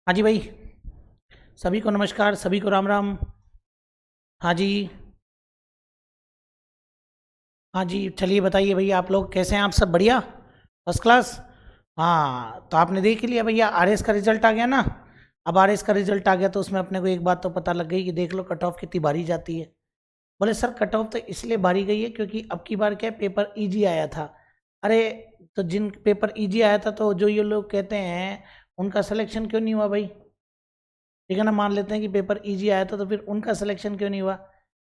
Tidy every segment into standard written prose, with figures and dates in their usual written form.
हाँ जी भाई, सभी को नमस्कार, सभी को राम राम। हाँ जी। हाँ जी, चलिए बताइए भैया, आप लोग कैसे हैं? आप सब बढ़िया, फर्स्ट क्लास? हाँ, तो आपने देख ही लिया भैया, आरएस का रिजल्ट आ गया ना। अब आरएस का रिजल्ट आ गया तो उसमें अपने को एक बात तो पता लग गई कि देख लो कट ऑफ कितनी भारी जाती है। बोले सर कट ऑफ तो इसलिए भारी गई है क्योंकि अब की बार क्या है, पेपर इजी आया था। अरे, तो जिन पेपर इजी आया था तो जो ये लोग कहते हैं उनका सिलेक्शन क्यों नहीं हुआ भाई? ठीक है ना, मान लेते हैं कि पेपर इजी आया था तो फिर उनका सिलेक्शन क्यों नहीं हुआ?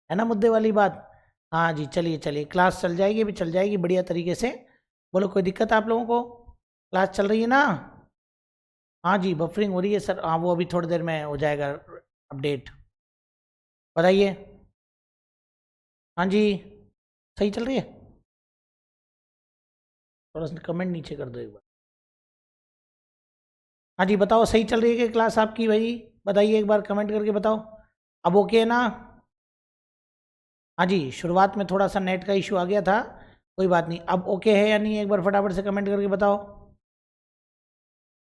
है ना मुद्दे वाली बात। हाँ जी, चलिए चलिए, क्लास चल जाएगी, अभी चल जाएगी बढ़िया तरीके से। बोलो, कोई दिक्कत है आप लोगों को? क्लास चल रही है ना? हाँ जी, बफरिंग हो रही है सर। हाँ, वो अभी थोड़ी देर में हो जाएगा अपडेट। बताइए। हाँ जी, सही चल रही है? थोड़ा सा कमेंट नीचे कर दो एक बार। हाँ जी, बताओ सही चल रही है कि क्लास आपकी भाई? बताइए एक बार कमेंट करके बताओ। अब ओके है ना? हाँ जी, शुरुआत में थोड़ा सा नेट का इशू आ गया था, कोई बात नहीं। अब ओके है या नहीं, एक बार फटाफट से कमेंट करके बताओ।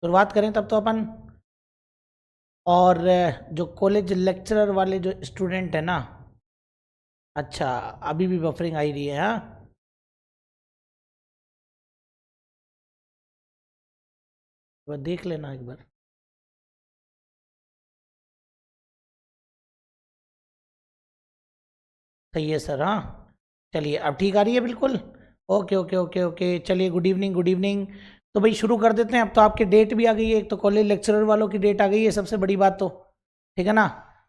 शुरुआत करें तब तो अपन। और जो कॉलेज लेक्चरर वाले जो स्टूडेंट है ना, अच्छा, अभी भी बफरिंग आई रही है? हाँ, एक बार देख लेना एक बार। सही है सर, हाँ। चलिए अब ठीक आ रही है बिल्कुल। ओके ओके ओके ओके, चलिए गुड इवनिंग गुड इवनिंग। तो भाई शुरू कर देते हैं। अब तो आपकी डेट भी आ गई है, एक तो कॉलेज लेक्चरर वालों की डेट आ गई है, सबसे बड़ी बात तो। ठीक है ना?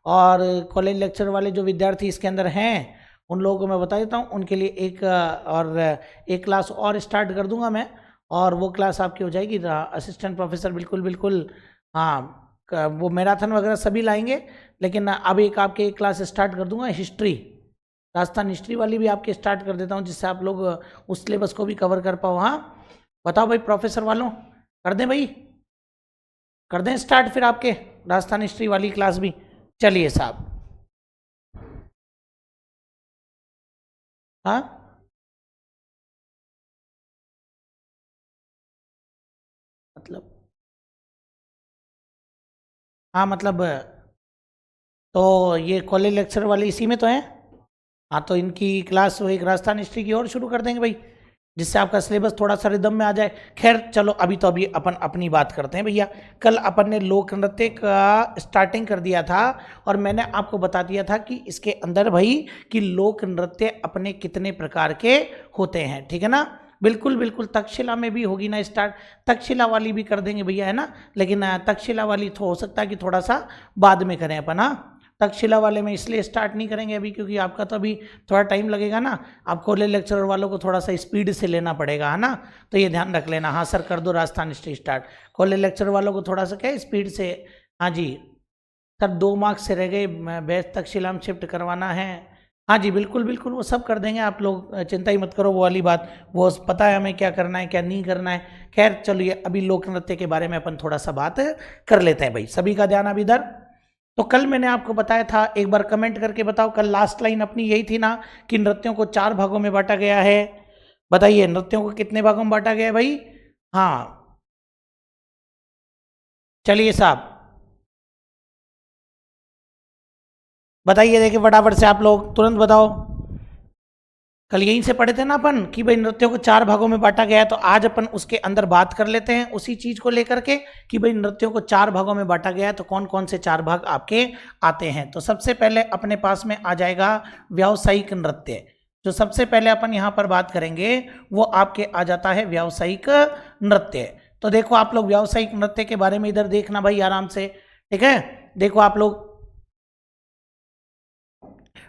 और कॉलेज लेक्चर वाले जो विद्यार्थी इसके अंदर हैं उन लोगों को मैं बता देता हूँ, उनके लिए एक क्लास और स्टार्ट कर दूंगा मैं। और वो क्लास आपकी हो जाएगी असिस्टेंट प्रोफेसर, बिल्कुल बिल्कुल। हाँ, वो मैराथन वगैरह सभी लाएंगे। लेकिन अब एक आपके एक क्लास स्टार्ट कर दूंगा, हिस्ट्री, राजस्थान हिस्ट्री वाली भी आपके स्टार्ट कर देता हूँ, जिससे आप लोग उस सिलेबस को भी कवर कर पाओ। हाँ, बताओ भाई प्रोफेसर वालों, कर दें भाई? कर दें स्टार्ट फिर आपके राजस्थान हिस्ट्री वाली क्लास भी? चलिए साहब। हाँ मतलब, हाँ मतलब, तो ये कॉलेज लेक्चर वाले इसी में तो हैं। हाँ, तो इनकी क्लास वो एक राजस्थान हिस्ट्री की और शुरू कर देंगे भाई, जिससे आपका सिलेबस थोड़ा सा रिदम में आ जाए। खैर चलो, अभी तो अभी अपन अपनी बात करते हैं भैया। कल अपन ने लोक नृत्य का स्टार्टिंग कर दिया था, और मैंने आपको बता दिया था कि इसके अंदर भाई कि लोक नृत्य अपने कितने प्रकार के होते हैं। ठीक है ना? बिल्कुल बिल्कुल, तक्षशिला में भी होगी ना स्टार्ट। तक्षशिला वाली भी कर देंगे भैया, है ना? लेकिन तक्षशिला वाली तो हो सकता है कि थोड़ा सा बाद में करें अपन। हाँ, तक्षशिला वाले में इसलिए स्टार्ट नहीं करेंगे अभी क्योंकि आपका तो अभी थोड़ा टाइम लगेगा ना। आपको लेक्चरर वालों को थोड़ा सा स्पीड से लेना पड़ेगा, है ना? तो ये ध्यान रख लेना। हाँ सर, कर दो Rajasthan history start. College lecture वालों को थोड़ा सा क्या स्पीड से। हाँ जी सर, 2 मार्क्स से रह गए, बैच तक्षशिला में शिफ्ट करवाना है। हाँ जी बिल्कुल बिल्कुल, वो सब कर देंगे, आप लोग चिंता ही मत करो वो वाली बात। वो पता है हमें क्या करना है क्या नहीं करना है। खैर चलिए, अभी लोक नृत्य के बारे में अपन थोड़ा सा बात कर लेते हैं भाई। सभी का ध्यान अभी इधर। तो कल मैंने आपको बताया था, एक बार कमेंट करके बताओ, कल लास्ट लाइन अपनी यही थी ना कि नृत्यों को 4 भागों में बांटा गया है। बताइए, नृत्यों को कितने भागों में बांटा गया है भाई? हाँ, चलिए साहब, बताइए, देखिए फटाफट से आप लोग तुरंत बताओ। कल यहीं से पढ़े थे ना अपन कि भाई नृत्यों को 4 भागों में बांटा गया है, तो आज अपन उसके अंदर बात कर लेते हैं उसी चीज को लेकर के कि भाई नृत्यों को 4 भागों में बांटा गया है, तो कौन कौन से 4 भाग आपके आते हैं। तो सबसे पहले अपने पास में आ जाएगा व्यावसायिक नृत्य। जो सबसे पहले अपन यहाँ पर बात करेंगे वो आपके आ जाता है व्यावसायिक नृत्य। तो देखो आप लोग, व्यावसायिक नृत्य के बारे में इधर देखना भाई आराम से। ठीक है, देखो आप लोग,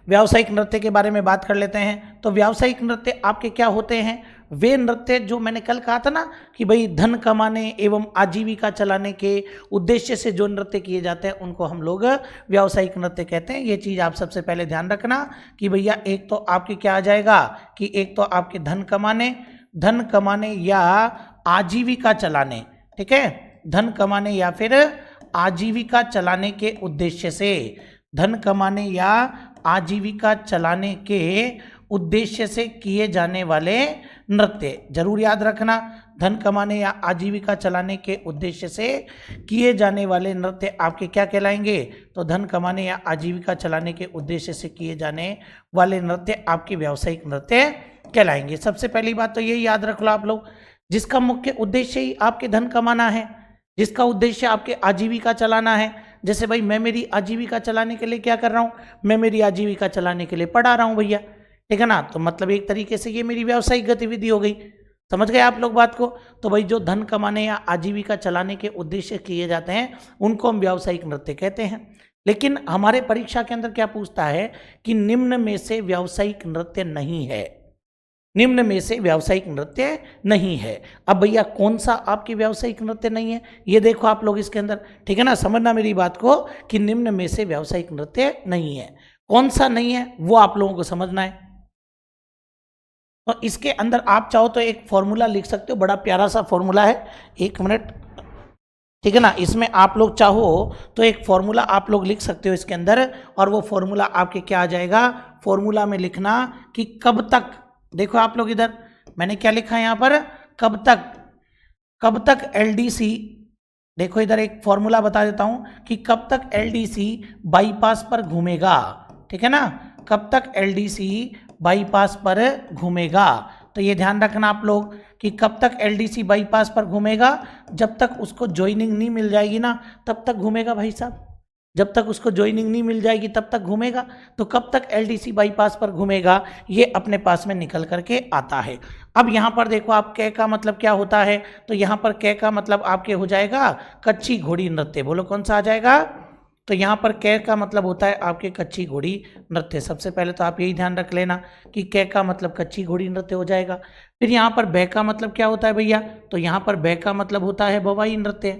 व्यावसायिक नृत्य के बारे में बात कर लेते हैं। तो व्यावसायिक नृत्य आपके क्या होते हैं? वे नृत्य जो मैंने कल कहा था ना कि भाई धन कमाने एवं आजीविका चलाने के उद्देश्य से जो नृत्य किए जाते हैं उनको हम लोग व्यावसायिक नृत्य कहते हैं। ये चीज आप सबसे पहले ध्यान रखना कि भैया एक तो आपके क्या आ जाएगा कि एक तो आपके धन कमाने या आजीविका चलाने। ठीक है, धन कमाने या फिर आजीविका चलाने के उद्देश्य से, धन कमाने या आजीविका चलाने के उद्देश्य से किए जाने वाले नृत्य, जरूर याद रखना। धन कमाने या आजीविका चलाने के उद्देश्य से किए जाने वाले नृत्य आपके क्या कहलाएंगे? तो धन कमाने या आजीविका चलाने के उद्देश्य से किए जाने वाले नृत्य आपके व्यावसायिक नृत्य कहलाएंगे। सबसे पहली बात तो यही याद रख लो आप लोग, जिसका मुख्य उद्देश्य ही आपके धन कमाना है, जिसका उद्देश्य आपके आजीविका चलाना है। जैसे भाई मैं मेरी आजीविका चलाने के लिए क्या कर रहा हूँ? मैं मेरी आजीविका चलाने के लिए पढ़ा रहा हूँ भैया, ठीक है ना। तो मतलब एक तरीके से ये मेरी व्यावसायिक गतिविधि हो गई। समझ गए आप लोग बात को? तो भाई जो धन कमाने या आजीविका चलाने के उद्देश्य किए जाते हैं उनको हम व्यावसायिक नृत्य कहते हैं। लेकिन हमारे परीक्षा के अंदर क्या पूछता है कि निम्न में से व्यावसायिक नृत्य नहीं है, निम्न में से व्यावसायिक नृत्य नहीं है। अब भैया कौन सा आपकी व्यावसायिक नृत्य नहीं है ये देखो आप लोग इसके अंदर, ठीक है ना। समझना मेरी बात को कि निम्न में से व्यावसायिक नृत्य नहीं है, कौन सा नहीं है वो आप लोगों को समझना है। तो इसके अंदर आप चाहो तो एक फॉर्मूला लिख सकते हो, बड़ा प्यारा सा फॉर्मूला है, एक मिनट, ठीक है ना। इसमें आप लोग चाहो तो एक फॉर्मूला आप लोग लिख सकते हो इसके अंदर, और वो फॉर्मूला आपके क्या आ जाएगा? फॉर्मूला में लिखना कि कब तक, देखो आप लोग इधर मैंने क्या लिखा है यहाँ पर, कब तक एलडीसी, देखो इधर एक फॉर्मूला बता देता हूँ कि कब तक एलडीसी बाईपास पर घूमेगा, ठीक है ना। कब तक एलडीसी बाईपास पर घूमेगा, तो ये ध्यान रखना आप लोग कि कब तक एलडीसी बाईपास पर घूमेगा, जब तक उसको ज्वाइनिंग नहीं मिल जाएगी ना तब तक घूमेगा भाई साहब, जब तक उसको ज्वाइनिंग नहीं मिल जाएगी तब तक घूमेगा। तो कब तक एलडीसी बाईपास पर घूमेगा ये अपने पास में निकल करके आता है। अब यहाँ पर देखो आप कै का मतलब क्या होता है, तो यहाँ पर कै का मतलब आपके हो जाएगा कच्ची घोड़ी नृत्य। बोलो कौन सा आ जाएगा? तो यहाँ पर कै का मतलब होता है आपके कच्ची घोड़ी नृत्य। सबसे पहले तो आप यही ध्यान रख लेना कि कै का मतलब कच्ची घोड़ी नृत्य हो जाएगा। फिर यहाँ पर बै का मतलब क्या होता है भैया? तो यहाँ पर बै का मतलब होता है बवाई नृत्य।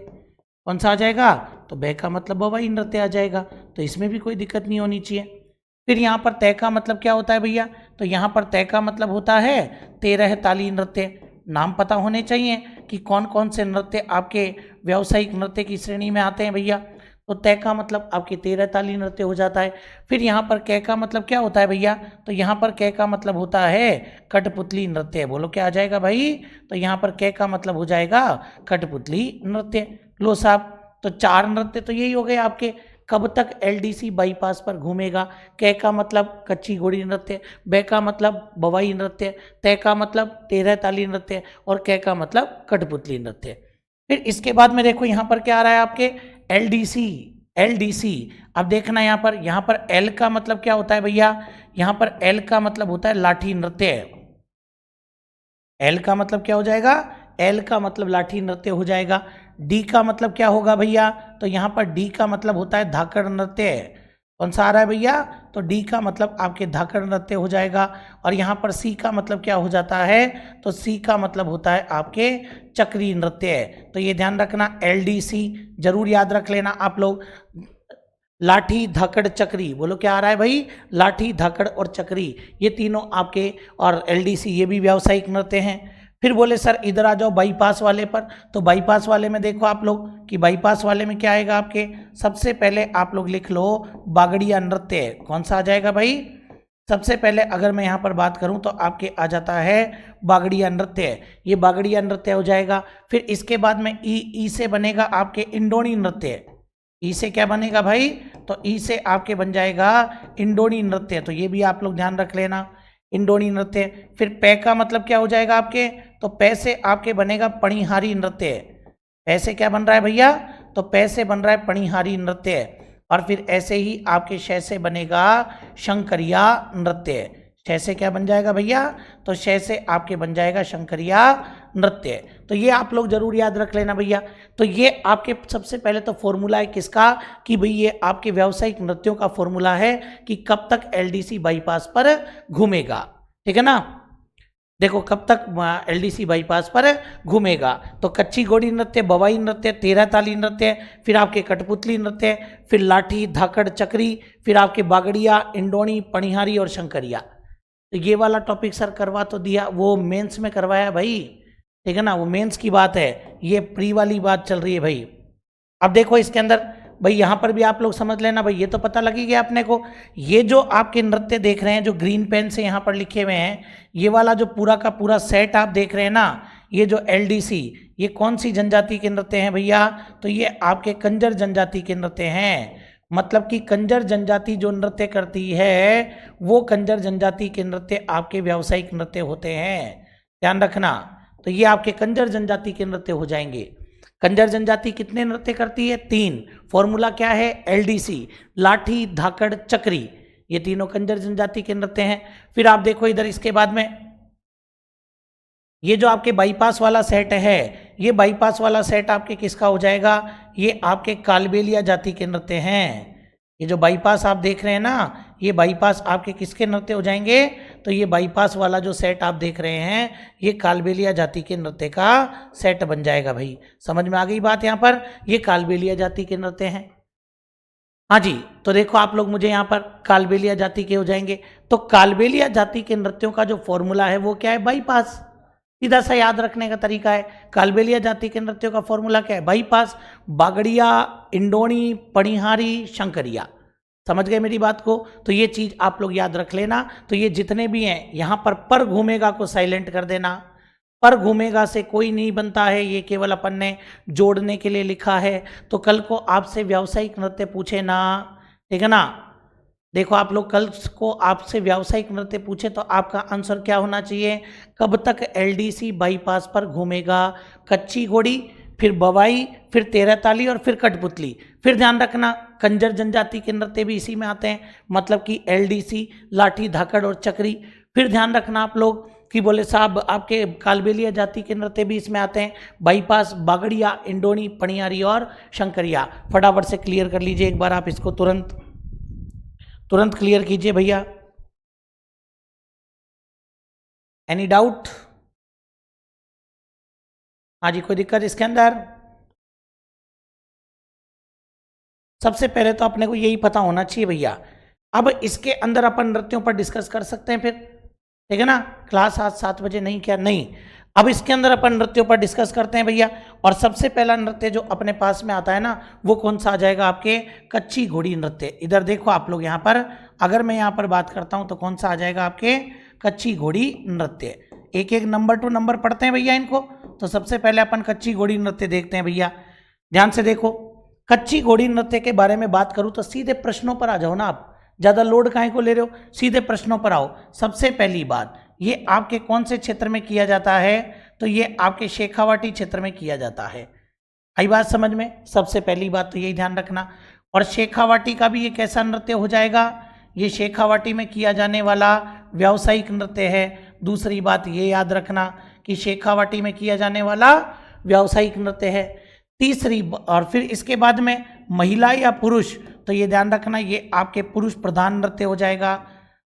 कौन सा आ जाएगा? तो बै का मतलब बवाई नृत्य आ जाएगा, तो इसमें भी कोई दिक्कत नहीं होनी चाहिए। फिर यहाँ पर तय का मतलब क्या होता है भैया? तो यहाँ पर तय का मतलब होता है 13 ताली नृत्य। नाम पता होने चाहिए कि कौन कौन से नृत्य आपके व्यावसायिक नृत्य की श्रेणी में आते हैं भैया। तो तय का मतलब आपकी 13 ताली नृत्य हो जाता है। फिर यहाँ पर कै का मतलब क्या होता है भैया? तो यहाँ पर कै का मतलब होता है कठपुतली नृत्य। बोलो क्या आ जाएगा भाई? तो यहाँ पर कै का मतलब हो जाएगा कठपुतली नृत्य। लो साहब, तो 4 नृत्य तो यही हो गए आपके। कब तक एलडीसी बाईपास पर घूमेगा, कै का मतलब कच्ची घोड़ी नृत्य, बै का मतलब बवाई नृत्य, तय का मतलब 13 ताली नृत्य और कै का मतलब कठपुतली नृत्य। फिर इसके बाद में देखो यहाँ पर क्या आ रहा है आपके एलडीसी। अब देखना यहाँ पर एल का मतलब क्या होता है भैया? यहाँ पर एल का मतलब होता है लाठी नृत्य। एल का मतलब क्या हो जाएगा? एल का मतलब लाठी नृत्य हो जाएगा। डी का मतलब क्या होगा भैया? तो यहाँ पर डी का मतलब होता है धाकड़ नृत्य। कौन सा आ रहा है भैया? तो डी का मतलब आपके धाकड़ नृत्य हो जाएगा। और यहाँ पर सी का मतलब क्या हो जाता है? तो सी का मतलब होता है आपके चक्री नृत्य। तो ये ध्यान रखना, एलडीसी जरूर याद रख लेना आप लोग। लाठी धाकड़ चक्री, बोलो क्या आ रहा है भाई? लाठी धाकड़ और चक्री, ये तीनों आपके, और एलडीसी ये भी व्यावसायिक नृत्य हैं। फिर बोले सर इधर आ जाओ बाईपास वाले पर। तो बाईपास वाले में देखो आप लोग कि बाईपास वाले में क्या आएगा आपके? सबसे पहले आप लोग लिख लो बागड़िया नृत्य। कौन सा आ जाएगा भाई? सबसे पहले अगर मैं यहाँ पर बात करूँ तो आपके आ जाता है बागड़िया नृत्य, ये बागड़िया नृत्य हो जाएगा। फिर इसके बाद में ई से बनेगा आपके इंडोनी नृत्य। ई से क्या बनेगा भाई? तो ई से आपके बन जाएगा इंडोनी नृत्य। तो ये भी आप लोग ध्यान रख लेना, इंडोनी नृत्य। फिर पै का मतलब क्या हो जाएगा आपके? तो पै से आपके बनेगा पणिहारी नृत्य। पै से क्या बन रहा है भैया? तो पै से बन रहा है पणिहारी नृत्य। और फिर ऐसे ही आपके शय से बनेगा शंकरिया नृत्य। शय से क्या बन जाएगा भैया? तो शय से आपके बन जाएगा शंकरिया नृत्य। तो ये आप लोग जरूर याद रख लेना भैया। तो ये आपके सबसे पहले तो फॉर्मूला है किसका? कि भाई ये आपके व्यावसायिक नृत्यों का फॉर्मूला है कि कब तक एलडीसी बाईपास पर घूमेगा, ठीक है ना। देखो कब तक एलडीसी बाईपास पर घूमेगा, तो कच्ची घोड़ी नृत्य, बवाई नृत्य, 13 ताली नृत्य, फिर आपके कठपुतली नृत्य, फिर लाठी धाकड़ चक्री, फिर आपके बागड़िया, इंडोनी, पणिहारी और शंकरिया। तो ये वाला टॉपिक सर करवा तो दिया, वो मेंस में करवाया भाई, ठीक है ना, वो मेंस की बात है, ये प्री वाली बात चल रही है भाई। अब देखो इसके अंदर भाई यहाँ पर भी आप लोग समझ लेना भाई, ये तो पता लगी गया अपने को। ये जो आपके नृत्य देख रहे हैं जो ग्रीन पेन से यहाँ पर लिखे हुए हैं, ये वाला जो पूरा का पूरा सेट आप देख रहे हैं ना, ये जो एलडीसी, ये कौन सी जनजाति के नृत्य हैं भैया? तो ये आपके कंजर जनजाति के नृत्य हैं। मतलब कि कंजर जनजाति जो नृत्य करती है वो कंजर जनजाति के नृत्य आपके व्यावसायिक नृत्य होते हैं, ध्यान रखना। तो ये आपके कंजर जनजाति के नृत्य हो जाएंगे। कंजर जनजाति कितने नृत्य करती है? 3। फॉर्मूला क्या है? एलडीसी, लाठी, धाकड़, चक्री, ये तीनों कंजर जनजाति के नृत्य हैं। फिर आप देखो इधर, इसके बाद में ये जो आपके बाईपास वाला सेट है, ये बाईपास वाला सेट आपके किसका हो जाएगा? ये आपके कालबेलिया जाति के नृत्य हैं। ये जो बाईपास आप देख रहे हैं ना, ये बाईपास आपके किसके नृत्य हो जाएंगे? तो ये बाईपास वाला जो सेट आप देख रहे हैं, ये कालबेलिया जाति के नृत्य का सेट बन जाएगा भाई। समझ में आ गई बात? यहाँ पर ये कालबेलिया जाति के नृत्य हैं। हाँ जी, तो देखो आप लोग मुझे यहाँ पर कालबेलिया जाति के हो जाएंगे। तो कालबेलिया जाति के नृत्यों का जो फॉर्मूला है वो क्या है? बाईपास। सीधा सा याद रखने का तरीका है, कालबेलिया जाति के नृत्यों का फॉर्मूला क्या है? बाईपास, बागड़िया, इंडोनी, पणिहारी, शंकरिया। समझ गए मेरी बात को? तो ये चीज आप लोग याद रख लेना। तो ये जितने भी हैं यहाँ पर घूमेगा को साइलेंट कर देना। पर घूमेगा से कोई नहीं बनता है, ये केवल अपन ने जोड़ने के लिए लिखा है। तो कल को आपसे व्यावसायिक नृत्य पूछे ना, ठीक है ना, देखो आप लोग कल को आपसे व्यावसायिक नृत्य पूछे तो आपका आंसर क्या होना चाहिए? कब तक एलडीसी बाईपास पर घूमेगा? कच्ची घोड़ी, फिर बवाई, फिर तेरह ताली और फिर कठपुतली। फिर ध्यान रखना कंजर जनजाति के नृत्य भी इसी में आते हैं, मतलब कि एलडीसी, लाठी, धाकड़ और चक्री। फिर ध्यान रखना आप लोग कि बोले साहब आपके कालबेलिया जाति के नृत्य भी इसमें आते हैं, बाईपास, बागड़िया, इंडोनी, पणियारी और शंकरिया। फटाफट से क्लियर कर लीजिए एक बार आप इसको, तुरंत क्लियर कीजिए भैया। Any doubt? हाँ जी, कोई दिक्कत इसके अंदर? सबसे पहले तो अपने को यही पता होना चाहिए भैया। अब इसके अंदर अपन नृत्यों पर डिस्कस कर सकते हैं फिर, ठीक है ना। क्लास आज 7 बजे नहीं, क्या नहीं? अब इसके अंदर अपन नृत्यों पर डिस्कस करते हैं भैया। और सबसे पहला नृत्य जो अपने पास में आता है ना, वो कौन सा आ जाएगा? आपके कच्ची घोड़ी नृत्य। इधर देखो आप लोग यहाँ पर, अगर मैं यहाँ पर बात करता हूँ तो कौन सा आ जाएगा? आपके कच्ची घोड़ी नृत्य। एक एक नंबर टू नंबर पढ़ते हैं भैया इनको। तो सबसे पहले अपन कच्ची घोड़ी नृत्य देखते हैं भैया, ध्यान से देखो। कच्ची घोड़ी नृत्य के बारे में बात करूँ तो सीधे प्रश्नों पर आ जाओ ना आप, ज़्यादा लोड काहे को ले रहे हो, सीधे प्रश्नों पर आओ। सबसे पहली बात, ये आपके कौन से क्षेत्र में किया जाता है? तो ये आपके शेखावाटी क्षेत्र में किया जाता है। आई बात समझ में? सबसे पहली बात तो यही ध्यान रखना। और शेखावाटी का भी ये कैसा नृत्य हो जाएगा? ये शेखावाटी में किया जाने वाला व्यावसायिक नृत्य है। दूसरी बात ये याद रखना कि शेखावाटी में किया जाने वाला व्यावसायिक नृत्य है। तीसरी, और फिर इसके बाद में महिला या पुरुष, तो ये ध्यान रखना ये आपके पुरुष प्रधान नृत्य हो जाएगा।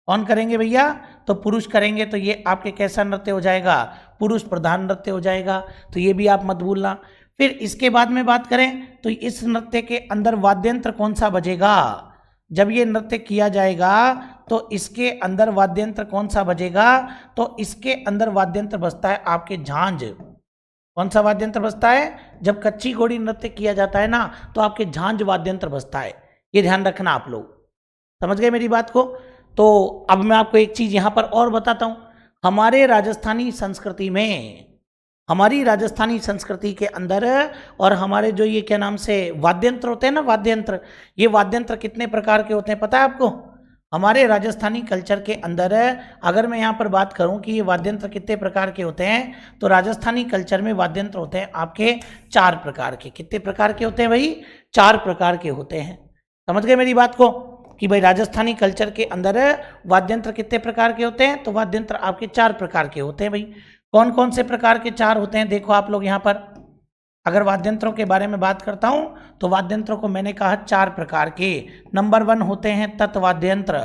कौन करेंगे भैया? तो पुरुष करेंगे। तो ये आपके कैसा नृत्य हो जाएगा? पुरुष प्रधान नृत्य हो जाएगा। तो ये भी आप मत भूलना। फिर इसके बाद में बात करें तो इस नृत्य के अंदर वाद्यंत्र कौन सा बजेगा? जब ये नृत्य किया जाएगा तो इसके अंदर वाद्यंत्र कौन सा बजेगा? तो इसके अंदर वाद्यंत्र बजता है आपके झांझ। कौन सा वाद्यंत्र बजता है? जब कच्ची घोड़ी नृत्य किया जाता है ना, तो आपके झांझ वाद्यंत्र बजता है। ये ध्यान रखना आप लोग, समझ गए मेरी बात को? तो अब मैं आपको एक चीज यहां पर और बताता हूं। हमारे राजस्थानी संस्कृति में, हमारी राजस्थानी संस्कृति के अंदर, और हमारे जो ये क्या नाम से वाद्यंत्र होते हैं ना, वाद्यंत्र, ये वाद्यंत्र कितने प्रकार के होते हैं पता है आपको? हमारे राजस्थानी कल्चर के अंदर अगर मैं यहाँ पर बात करूँ कि ये वाद्यंत्र कितने प्रकार के होते हैं, तो राजस्थानी कल्चर में वाद्यंत्र होते हैं आपके 4 प्रकार के। कितने प्रकार के होते हैं भाई? 4 प्रकार के होते हैं। समझ गए मेरी बात को कि भाई राजस्थानी कल्चर के अंदर वाद्यंत्र कितने प्रकार के होते हैं? तो वाद्यंत्र आपके 4 प्रकार के होते हैं भाई। कौन कौन से प्रकार के 4 होते हैं? देखो आप लोग यहाँ पर, अगर वाद्यंत्रों के बारे में बात करता हूं तो वाद्यंत्रों को मैंने कहा 4 प्रकार के। नंबर 1 होते हैं तत् वाद्यंत्र।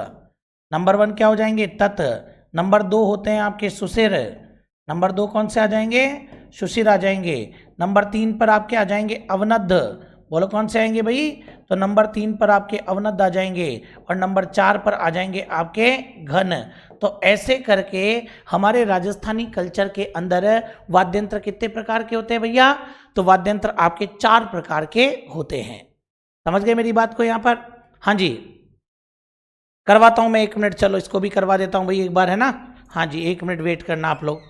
नंबर 1 क्या हो जाएंगे? तत्। नंबर 2 होते हैं आपके सुशिर। नंबर 2 कौन से आ जाएंगे? सुशिर आ जाएंगे। नंबर 3 पर आपके आ जाएंगे अवनद्ध। बोलो कौन से आएंगे भाई? तो नंबर 3 पर आपके अवनद्ध आ जाएंगे। और नंबर 4 पर आ जाएंगे आपके घन। तो ऐसे करके हमारे राजस्थानी कल्चर के अंदर वाद्यंत्र कितने प्रकार के होते हैं भैया? तो वाद्यंत्र आपके 4 प्रकार के होते हैं। समझ गए मेरी बात को यहाँ पर? हाँ जी, करवाता हूँ मैं 1 मिनट, चलो इसको भी करवा देता हूँ भाई एक बार, है ना। हाँ जी, 1 मिनट वेट करना आप लोग।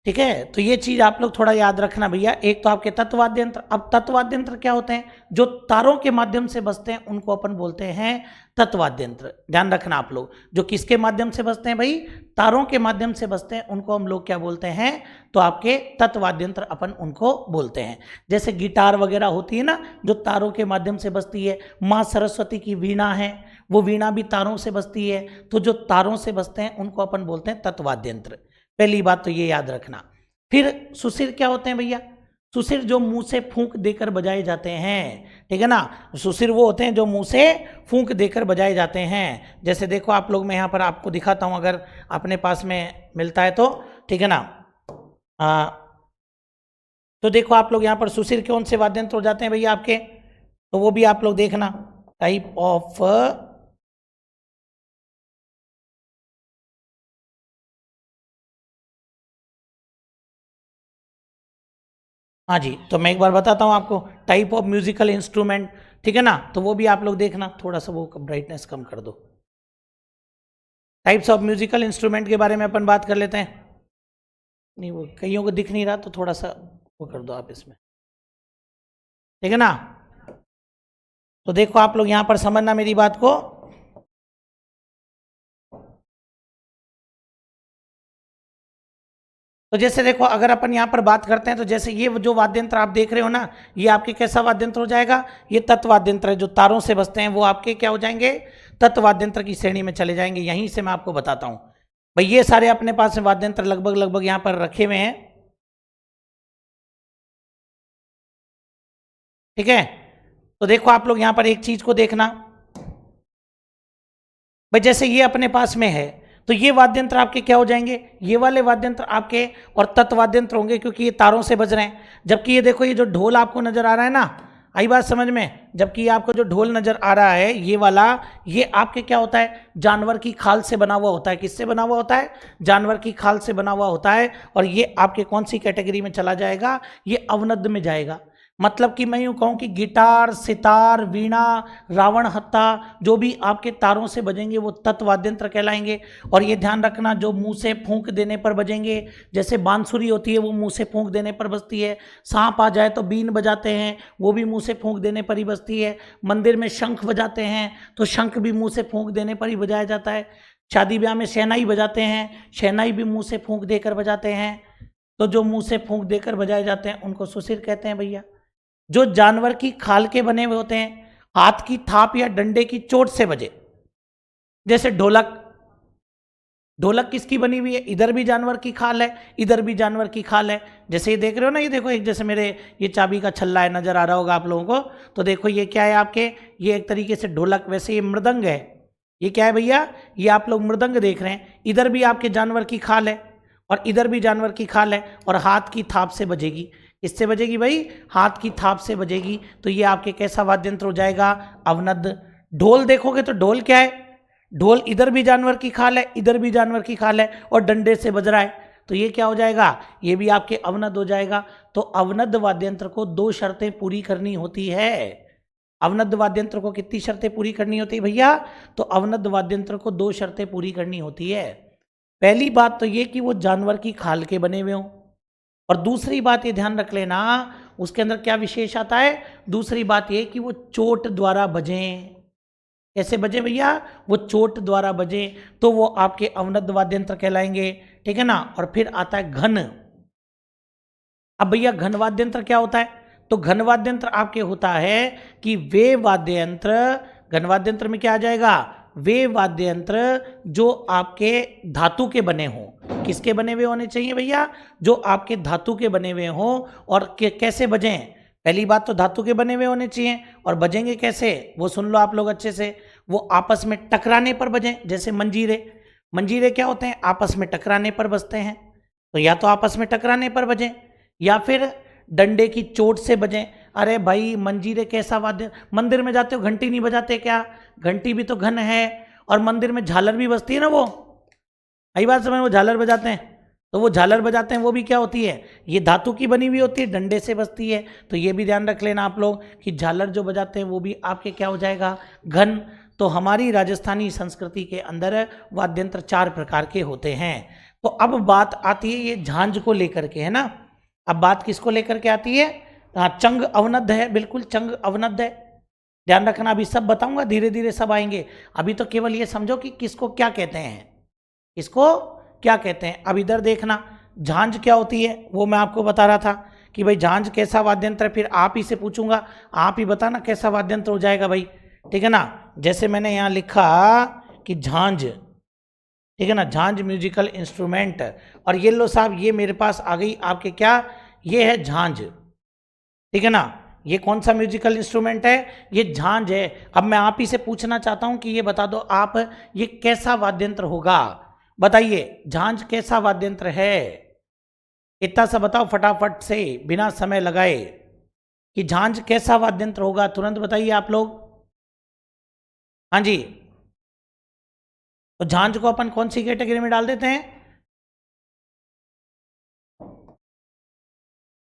ठीक है, तो ये चीज आप लोग थोड़ा याद रखना भैया। एक तो आपके तत्वाद्य यंत्र। अब तत्वाद्य यंत्र क्या होते हैं? जो तारों के माध्यम से बजते हैं उनको अपन बोलते हैं तत्वाद्य यंत्र। ध्यान रखना आप लोग, जो किसके माध्यम से बजते हैं भाई? तारों के माध्यम से बजते हैं, उनको हम लोग क्या बोलते हैं? तो आपके तत्वाद्य यंत्र अपन उनको बोलते हैं। जैसे गिटार वगैरह होती है ना, जो तारों के माध्यम से बजती है। माँ सरस्वती की वीणा है, वो वीणा भी तारों से बजती है। तो जो तारों से बजते हैं उनको अपन बोलते हैं तत्वाद्य यंत्र। पहली बात तो ये याद रखना। फिर सुसिर क्या होते हैं भैया? सुसिर जो मुंह से फूंक देकर बजाए जाते हैं, ठीक है ना। सुसिर वो होते हैं जो मुंह से फूंक देकर बजाए जाते हैं। जैसे देखो आप लोग, मैं यहाँ पर आपको दिखाता हूँ, अगर अपने पास में मिलता है तो, ठीक है ना। तो देखो आप लोग यहाँ पर सुसिर कौन से वाद्य यंत्र हो जाते हैं भैया आपके, तो वो भी आप लोग देखना। टाइप ऑफ, हाँ जी, तो मैं एक बार बताता हूँ आपको। टाइप ऑफ म्यूजिकल इंस्ट्रूमेंट, ठीक है ना, तो वो भी आप लोग देखना। थोड़ा सा वो ब्राइटनेस कम कर दो। टाइप्स ऑफ म्यूजिकल इंस्ट्रूमेंट के बारे में अपन बात कर लेते हैं। नहीं, वो कईयों को दिख नहीं रहा, तो थोड़ा सा वो कर दो आप इसमें, ठीक है ना। तो देखो आप लोग यहाँ पर समझना मेरी बात को। तो जैसे देखो, अगर अपन यहाँ पर बात करते हैं, तो जैसे ये जो वाद्य यंत्र आप देख रहे हो ना, ये आपके कैसा वाद्य यंत्र हो जाएगा? ये तत्वाद्य यंत्र है। जो तारों से बजते हैं वो आपके क्या हो जाएंगे? तत्वाद्य यंत्र की श्रेणी में चले जाएंगे। यहीं से मैं आपको बताता हूँ भाई, ये सारे अपने पास में वाद्य यंत्र लगभग लगभग यहाँ पर रखे हुए हैं, ठीक है। तो देखो आप लोग यहाँ पर एक चीज को देखना भाई, जैसे ये अपने पास में है, तो ये वाद्य यंत्र आपके क्या हो जाएंगे? ये वाले वाद्य यंत्र आपके और तत्वाद्य यंत्र होंगे, क्योंकि ये तारों से बज रहे हैं। जबकि ये देखो, ये जो ढोल आपको नजर आ रहा है ना, आई बात समझ में? जबकि ये आपको जो ढोल नजर आ रहा है, ये वाला, ये आपके क्या होता है? जानवर की खाल से बना हुआ होता है। किससे बना हुआ होता है? जानवर की खाल से बना हुआ होता है। और ये आपके कौन सी कैटेगरी में चला जाएगा? ये अवनद में जाएगा। मतलब कि मैं यूँ कहूँ कि गिटार, सितार, वीणा, रावण हत्ता, जो भी आपके तारों से बजेंगे वो तत्वाद्य यंत्र कहलाएंगे। और ये ध्यान रखना, जो मुंह से फूंक देने पर बजेंगे, जैसे बांसुरी होती है वो मुंह से फूंक देने पर बजती है। सांप आ जाए तो बीन बजाते हैं, वो भी मुंह से फूंक देने पर ही बजती है। मंदिर में शंख बजाते हैं तो शंख भी मुंह से फूंक देने पर ही बजाया जाता है। शादी ब्याह में शहनाई बजाते हैं, शहनाई भी मुंह से फूंक देकर बजाते हैं। तो जो मुंह से फूंक देकर बजाए जाते हैं उनको सुसिर कहते हैं भैया। जो जानवर की खाल के बने हुए होते हैं, हाथ की थाप या डंडे की चोट से बजे, जैसे ढोलक। ढोलक किसकी बनी हुई है? इधर भी जानवर की खाल है, इधर भी जानवर की खाल है। जैसे ये देख रहे हो ना, ये देखो, एक जैसे मेरे ये चाबी का छल्ला है, नजर आ रहा होगा आप लोगों को। तो देखो ये क्या है आपके? ये एक तरीके से ढोलक। वैसे ये मृदंग है। ये क्या है भैया? ये आप लोग मृदंग देख रहे हैं। इधर भी आपके जानवर की खाल है और इधर भी जानवर की खाल है, और हाथ की थाप से बजेगी। किससे बजेगी भाई? हाथ की थाप से बजेगी। तो ये आपके कैसा वाद्य यंत्र हो जाएगा? अवनद। ढोल देखोगे तो ढोल क्या है? ढोल इधर भी जानवर की खाल है, इधर भी जानवर की खाल है, और डंडे से बज रहा है। तो ये क्या हो जाएगा? ये भी आपके अवनद हो जाएगा। तो अवनद वाद्य यंत्र को 2 शर्तें पूरी करनी होती है। अवनद वाद्य यंत्र को कितनी शर्तें पूरी करनी होती है भैया? तो अवनद वाद्य यंत्र को 2 शर्तें पूरी करनी होती है। पहली बात तो ये कि वो जानवर की खाल के बने हुए हों, और दूसरी बात ये ध्यान रख लेना, उसके अंदर क्या विशेष आता है? दूसरी बात ये कि वो चोट द्वारा बजें। कैसे बजे भैया? वो चोट द्वारा बजे, तो वो आपके अवनद वाद्य यंत्र कहलाएंगे, ठीक है ना। और फिर आता है घन। अब भैया घन वाद्य यंत्र क्या होता है? तो घन वाद्य यंत्र आपके होता है कि वे वाद्य यंत्र, घन वाद्य यंत्र में क्या आ जाएगा? वे वाद्य यंत्र जो आपके धातु के बने हों। किसके बने हुए होने चाहिए भैया? जो आपके धातु के बने हुए हों। और कैसे बजें? पहली बात तो धातु के बने हुए होने चाहिए। और बजेंगे कैसे? वो सुन लो आप लोग अच्छे से। वो आपस में टकराने पर बजें। जैसे मंजीरे, मंजीरे क्या होते हैं? आपस में टकराने पर बजते हैं। तो या तो आपस में टकराने पर बजें, या फिर डंडे की चोट से बजें। अरे भाई मंजीरे कैसा वाद्य? मंदिर में जाते हो घंटी नहीं बजाते क्या? घंटी भी तो घन है। और मंदिर में झालर भी बजती है ना, वो आई बात समझ, वो झालर बजाते हैं। तो वो झालर बजाते हैं, वो भी क्या होती है? ये धातु की बनी हुई होती है, डंडे से बजती है। तो ये भी ध्यान रख लेना आप लोग कि झालर जो बजाते हैं वो भी आपके क्या हो जाएगा? घन। तो हमारी राजस्थानी संस्कृति के अंदर वाद्य यंत्र 4 प्रकार के होते हैं। तो अब बात आती है ये झांझ को लेकर के, है ना। अब बात किसको लेकर के आती है? हाँ, चंग अवनद्ध है, बिल्कुल चंग अवनद्ध है। ध्यान रखना, अभी सब बताऊंगा, धीरे धीरे सब आएंगे। अभी तो केवल ये समझो कि किसको क्या कहते हैं, किसको क्या कहते हैं। अब इधर देखना, झांझ क्या होती है वो मैं आपको बता रहा था कि भाई झांझ कैसा वाद्यंत्र है। फिर आप ही से पूछूंगा, आप ही बताना कैसा वाद्यंत्र हो जाएगा भाई, ठीक है ना। जैसे मैंने यहाँ लिखा कि झांझ, ठीक है ना, झांझ म्यूजिकल इंस्ट्रूमेंट। और ये लो साहब, ये मेरे पास आ गई आपके क्या, ये है झांझ, ठीक है ना। ये कौन सा म्यूजिकल इंस्ट्रूमेंट है? ये झांझ है। अब मैं आप ही से पूछना चाहता हूं कि ये बता दो आप, ये कैसा वाद्यंत्र होगा? बताइए, झांझ कैसा वाद्यंत्र है? इतना सा बताओ फटाफट से, बिना समय लगाए, कि झांझ कैसा वाद्यंत्र होगा। तुरंत बताइए आप लोग। हाँ जी, तो झांझ को अपन कौन सी कैटेगरी में डाल देते हैं?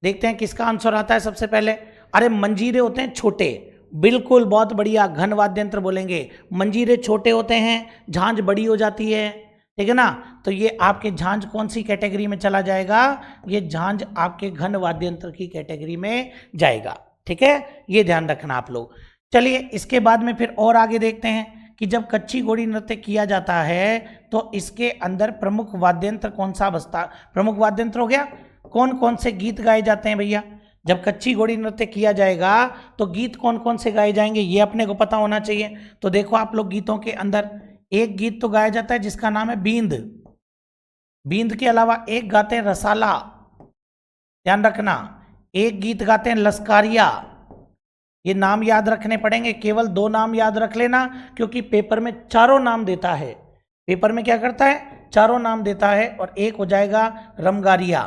देखते हैं किसका आंसर आता है सबसे पहले। अरे मंजीरे होते हैं छोटे, बिल्कुल, बहुत बढ़िया, घन वाद्यंत्र बोलेंगे। मंजीरे छोटे होते हैं, झांझ बड़ी हो जाती है, ठीक है ना। तो ये आपके झांझ कौन सी कैटेगरी में चला जाएगा? ये झांझ आपके घन वाद्यंत्र की कैटेगरी में जाएगा, ठीक है। ये ध्यान रखना आप लोग। चलिए इसके बाद में फिर और आगे देखते हैं कि जब कच्ची घोड़ी नृत्य किया जाता है तो इसके अंदर प्रमुख वाद्यंत्र कौन सा बजता? प्रमुख वाद्यंत्र हो गया, कौन कौन से गीत गाए जाते हैं भैया? जब कच्ची घोड़ी नृत्य किया जाएगा तो गीत कौन कौन से गाए जाएंगे, ये अपने को पता होना चाहिए। तो देखो आप लोग, गीतों के अंदर एक गीत तो गाया जाता है जिसका नाम है बींद। बींद के अलावा एक गाते हैं रसाला, ध्यान रखना। एक गीत गाते हैं लस्कारिया। ये नाम याद रखने पड़ेंगे, केवल 2 नाम याद रख लेना, क्योंकि पेपर में चारों नाम देता है। पेपर में क्या करता है? चारों नाम देता है। और एक हो जाएगा रमगारिया,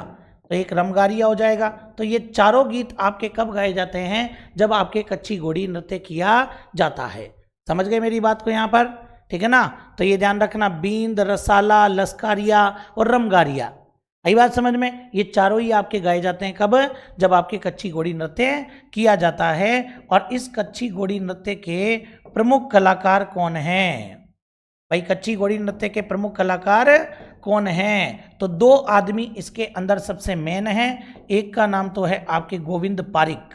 तो एक रमगारिया हो जाएगा। तो ये चारों गीत आपके कब गाए जाते हैं? जब आपके कच्ची घोड़ी नृत्य किया जाता है। समझ गए मेरी बात को यहाँ पर, ठीक है ना। तो ये ध्यान रखना, बींद, रसाला, लस्कारिया और रमगारिया, आई बात समझ में। ये चारों ही आपके गाए जाते हैं कब? जब आपके कच्ची घोड़ी नृत्य किया जाता है। और इस कच्ची घोड़ी नृत्य के प्रमुख कलाकार कौन हैं भाई? कच्ची घोड़ी नृत्य के प्रमुख कलाकार कौन हैं? तो 2 आदमी इसके अंदर सबसे मेन हैं। एक का नाम तो है आपके गोविंद पारिक,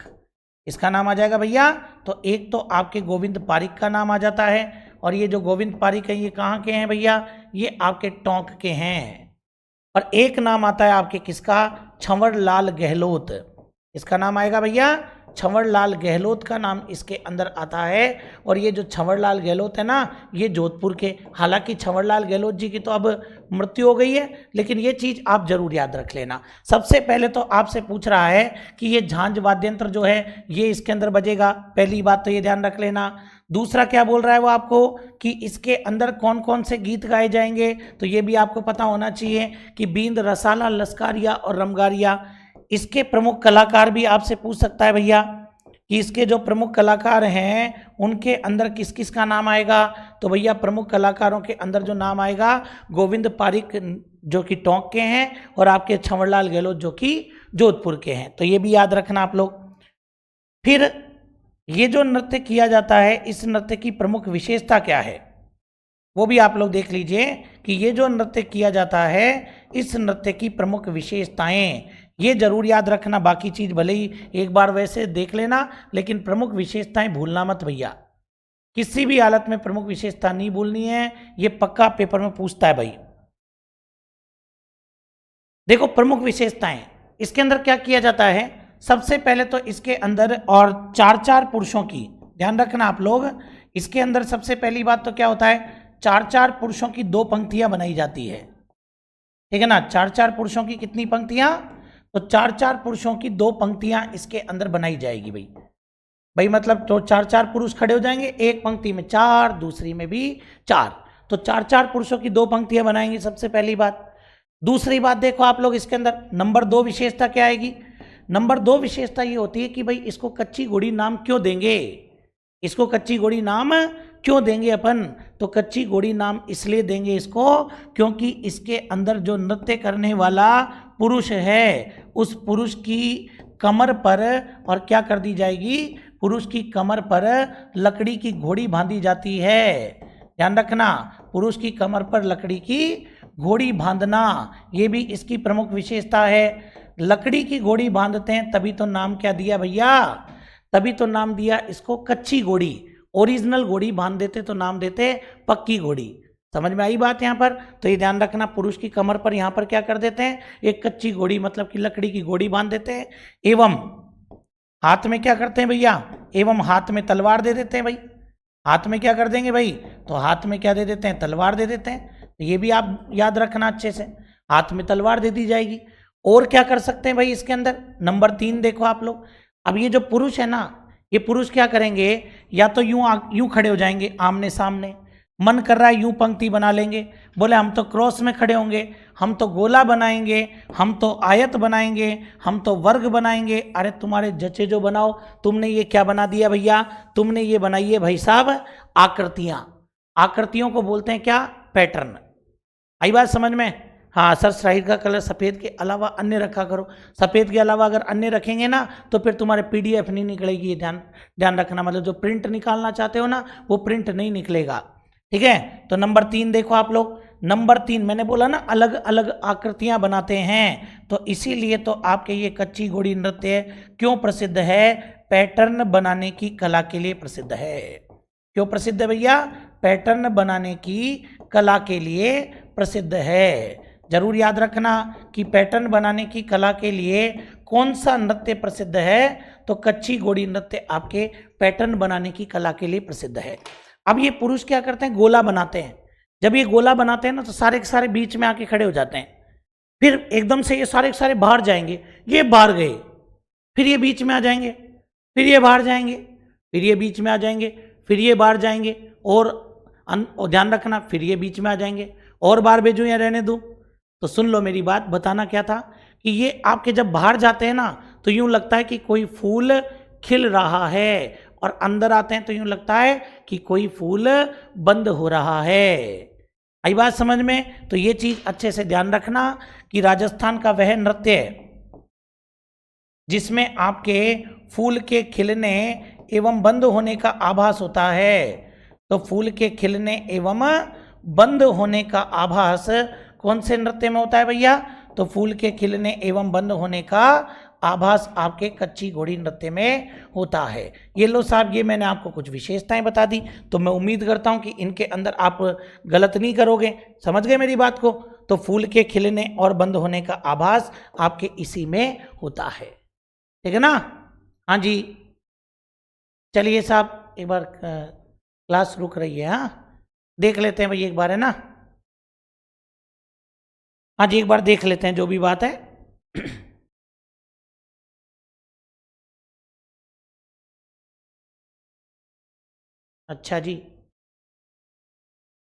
इसका नाम आ जाएगा भैया। तो एक तो आपके गोविंद पारिक का नाम आ जाता है। और ये जो गोविंद पारिक है ये कहाँ के हैं भैया? ये आपके टोंक के हैं। और एक नाम आता है आपके किसका? छंवर लाल गहलोत। इसका नाम आएगा भैया, छंवर लाल गहलोत का नाम इसके अंदर आता है। और ये जो छंवर लाल गहलोत है ना, ये जोधपुर के, हालांकि छंवर लाल गहलोत जी की तो अब मृत्यु हो गई है, लेकिन ये चीज़ आप जरूर याद रख लेना। सबसे पहले तो आपसे पूछ रहा है कि ये झांझ वाद्यंत्र जो है ये इसके अंदर बजेगा, पहली बात तो ये ध्यान रख लेना। दूसरा क्या बोल रहा है वो आपको कि इसके अंदर कौन कौन से गीत गाए जाएंगे, तो ये भी आपको पता होना चाहिए कि बींद, रसाला, लस्कारिया और रमगारिया। इसके प्रमुख कलाकार भी आपसे पूछ सकता है भैया कि इसके जो प्रमुख कलाकार हैं उनके अंदर किस किस का नाम आएगा। तो भैया प्रमुख कलाकारों के अंदर जो नाम आएगा, गोविंद पारिक जो कि टोंक के हैं, और आपके छंवरलाल गहलोत जो कि जोधपुर के हैं। तो ये भी याद रखना आप लोग। फिर ये जो नृत्य किया जाता है, इस नृत्य की प्रमुख विशेषता क्या है वो भी आप लोग देख लीजिए कि ये जो नृत्य किया जाता है, इस नृत्य की प्रमुख विशेषताएं ये जरूर याद रखना। बाकी चीज भले ही एक बार वैसे देख लेना, लेकिन प्रमुख विशेषताएं भूलना मत भैया। किसी भी हालत में प्रमुख विशेषता नहीं भूलनी है, ये पक्का पेपर में पूछता है भाई। देखो प्रमुख विशेषताएं, इसके अंदर क्या किया जाता है? सबसे पहले तो इसके अंदर और 4-4 पुरुषों की, ध्यान रखना आप लोग। इसके अंदर सबसे पहली बात तो क्या होता है? 4-4 पुरुषों की 2 पंक्तियां बनाई जाती है, ठीक है ना। 4-4 पुरुषों की कितनी पंक्तियां? तो 4-4 पुरुषों की 2 पंक्तियां इसके अंदर बनाई जाएगी भाई। मतलब तो 4-4 पुरुष खड़े हो जाएंगे, एक पंक्ति में 4, दूसरी में भी 4। तो 4-4 पुरुषों की 2 पंक्तियां बनाएंगे, सबसे पहली बात। दूसरी बात देखो आप लोग, इसके अंदर नंबर 2 विशेषता क्या आएगी? नंबर 2 विशेषता ये होती है कि भाई इसको कच्ची घोड़ी नाम क्यों देंगे? इसको कच्ची घोड़ी नाम क्यों देंगे अपन? तो कच्ची घोड़ी नाम इसलिए देंगे इसको क्योंकि इसके अंदर जो नृत्य करने वाला पुरुष है, उस पुरुष की कमर पर, और क्या कर दी जाएगी? पुरुष की कमर पर लकड़ी की घोड़ी बांधी जाती है। ध्यान रखना, पुरुष की कमर पर लकड़ी की घोड़ी बांधना, ये भी इसकी प्रमुख विशेषता है। लकड़ी की घोड़ी बांधते हैं तभी तो नाम क्या दिया भैया, तभी तो नाम दिया इसको कच्ची घोड़ी। ओरिजिनल घोड़ी बांध देते तो नाम देते पक्की घोड़ी। समझ में आई बात यहाँ पर? तो ये ध्यान रखना, पुरुष की कमर पर यहाँ पर क्या कर देते हैं, एक कच्ची घोड़ी मतलब कि लकड़ी की घोड़ी बांध देते हैं। एवं हाथ में क्या करते हैं भैया, एवं हाथ में तलवार दे देते हैं भाई। हाथ में क्या कर देंगे भाई, तो हाथ में क्या दे देते हैं, तलवार दे देते हैं। तो ये भी आप याद रखना अच्छे से, हाथ में तलवार दे दी जाएगी। और क्या कर सकते हैं भाई इसके अंदर, नंबर 3 देखो आप लोग। अब ये जो पुरुष है ना, ये पुरुष क्या करेंगे, या तो यूं खड़े हो जाएंगे आमने सामने, मन कर रहा है यूं पंक्ति बना लेंगे, बोले हम तो क्रॉस में खड़े होंगे, हम तो गोला बनाएंगे, हम तो आयत बनाएंगे, हम तो वर्ग बनाएंगे। अरे तुम्हारे जचे जो बनाओ, तुमने ये क्या बना दिया भैया, तुमने ये बनाई है भाई साहब आकृतियां। आकृतियों को बोलते हैं क्या, पैटर्न। आई बात समझ में? हाँ सर, स्लाइड का कलर सफ़ेद के अलावा अन्य रखा करो। सफ़ेद के अलावा अगर अन्य रखेंगे ना तो फिर तुम्हारे PDF नहीं निकलेगी, ये ध्यान रखना। मतलब जो प्रिंट निकालना चाहते हो ना, वो प्रिंट नहीं निकलेगा। ठीक है, तो नंबर 3 देखो आप लोग। नंबर 3 मैंने बोला ना अलग अलग आकृतियां बनाते हैं, तो इसीलिए तो आपके ये कच्ची घोड़ी नृत्य क्यों प्रसिद्ध है, पैटर्न बनाने की कला के लिए प्रसिद्ध है। क्यों प्रसिद्ध है भैया, पैटर्न बनाने की कला के लिए प्रसिद्ध है। जरूर याद रखना कि पैटर्न बनाने की कला के लिए कौन सा नृत्य प्रसिद्ध है, तो कच्ची घोड़ी नृत्य आपके पैटर्न बनाने की कला के लिए प्रसिद्ध है। अब ये पुरुष क्या करते हैं, गोला बनाते हैं। जब ये गोला बनाते हैं ना तो सारे के सारे बीच में आके खड़े हो जाते हैं, फिर एकदम से ये सारे के सारे बाहर जाएंगे, ये बाहर गए, फिर ये बीच में आ जाएंगे, फिर ये बाहर जाएंगे, फिर ये बीच में आ जाएंगे, फिर ये बाहर जाएंगे, और ध्यान रखना फिर ये बीच में आ जाएंगे, और बाहर भेजूं या रहने दूं। तो सुन लो मेरी बात, बताना क्या था कि ये आपके जब बाहर जाते हैं ना तो यूं लगता है कि कोई फूल खिल रहा है, और अंदर आते हैं तो यूं लगता है कि कोई फूल बंद हो रहा है। आई बात समझ में? तो ये चीज अच्छे से ध्यान रखना कि राजस्थान का वह नृत्य जिसमें आपके फूल के खिलने एवं बंद होने का आभास होता है, तो फूल के खिलने एवं बंद होने का आभास कौन से नृत्य में होता है भैया, तो फूल के खिलने एवं बंद होने का आभास आपके कच्ची घोड़ी नृत्य में होता है। ये लो साहब, ये मैंने आपको कुछ विशेषताएं बता दी, तो मैं उम्मीद करता हूं कि इनके अंदर आप गलत नहीं करोगे। समझ गए मेरी बात को? तो फूल के खिलने और बंद होने का आभास आपके इसी में होता है। ठीक है ना? हाँ जी, चलिए साहब एक बार क्लास रुक रही है, हाँ देख लेते हैं भाई एक बार, है ना? हाँ जी, एक बार देख लेते हैं जो भी बात है। अच्छा जी,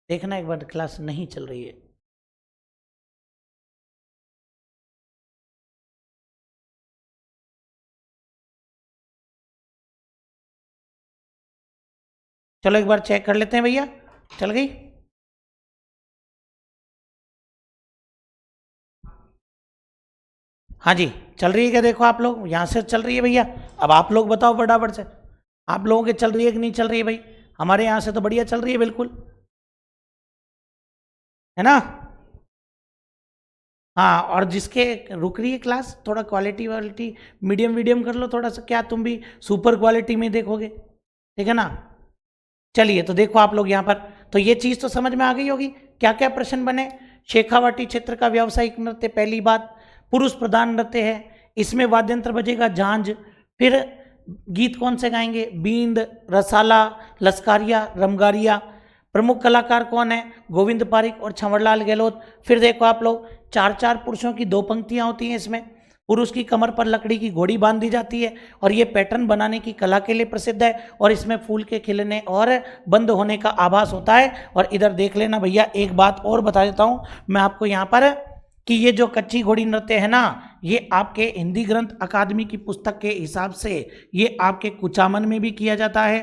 देखना एक बार क्लास नहीं चल रही है। चलो एक बार चेक कर लेते हैं भैया, चल गई? हाँ जी चल रही है क्या? देखो आप लोग यहाँ से चल रही है भैया। अब आप लोग बताओ फटाफट से, आप लोगों के चल रही है कि नहीं चल रही है भाई? हमारे यहाँ से तो बढ़िया चल रही है बिल्कुल, है ना? हाँ, और जिसके रुक रही है क्लास, थोड़ा क्वालिटी वालिटी मीडियम वीडियम कर लो थोड़ा सा, क्या तुम भी सुपर क्वालिटी में देखोगे? ठीक है ना? चलिए तो देखो आप लोग यहाँ पर, तो ये चीज़ तो समझ में आ गई होगी। क्या क्या प्रश्न बने? शेखावाटी क्षेत्र का व्यावसायिक नृत्य, पहली बात पुरुष प्रधान नृत्य है, इसमें वाद्यंत्र बजेगा झांझ, फिर गीत कौन से गाएंगे? बींद, रसाला, लस्कारिया, रमगारिया। प्रमुख कलाकार कौन है? गोविंद पारिक और छंवरलाल गहलोत। फिर देखो आप लोग, 4-4 पुरुषों की 2 पंक्तियां होती हैं इसमें। पुरुष की कमर पर लकड़ी की घोड़ी बांध दी जाती है, और ये पैटर्न बनाने की कला के लिए प्रसिद्ध है, और इसमें फूल के खिलने और बंद होने का आभास होता है। और इधर देख लेना भैया, एक बात और बता देता हूँ मैं आपको यहाँ पर, कि ये जो कच्ची घोड़ी नृत्य है ना, ये आपके हिंदी ग्रंथ अकादमी की पुस्तक के हिसाब से ये आपके कुचामन में भी किया जाता है,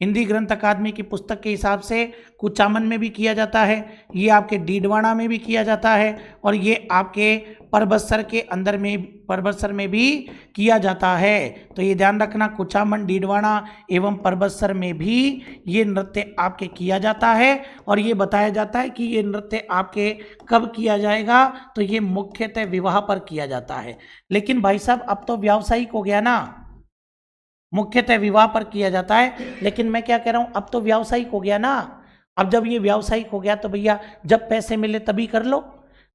हिंदी ग्रंथ अकादमी की पुस्तक के हिसाब से कुचामन में भी किया जाता है, ये आपके डीडवाना में भी किया जाता है, और ये आपके परबत्सर के अंदर में परबत्सर में भी किया जाता है। तो ये ध्यान रखना, कुचामन, डीडवाना एवं परबत्सर में भी ये नृत्य आपके किया जाता है। और ये बताया जाता है कि ये नृत्य आपके कब किया जाएगा, तो ये मुख्यतः विवाह पर किया जाता है। लेकिन भाई साहब अब तो व्यावसायिक हो गया ना, मुख्यतः विवाह पर किया जाता है, लेकिन मैं क्या कह रहा हूं, अब तो व्यावसायिक हो गया ना। अब जब ये व्यावसायिक हो गया तो भैया जब पैसे मिले तभी कर लो,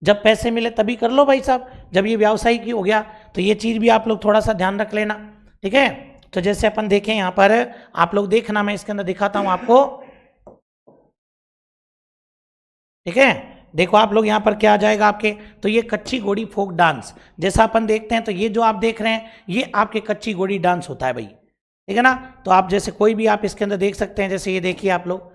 जब पैसे मिले तभी कर लो भाई साहब। जब ये व्यावसायिक ही हो गया तो ये चीज़ भी आप लोग थोड़ा सा ध्यान रख लेना, ठीक है। तो जैसे अपन देखें यहाँ पर, आप लोग देखना, मैं इसके अंदर दिखाता हूं आपको, ठीक है। देखो आप लोग यहाँ पर क्या आ जाएगा आपके, तो ये कच्ची घोड़ी फोक डांस जैसा अपन देखते हैं, तो ये जो आप देख रहे हैं ये आपके कच्ची घोड़ी डांस होता है भाई, ठीक है ना। तो आप जैसे कोई भी आप इसके अंदर देख सकते हैं, जैसे ये देखिए आप लोग।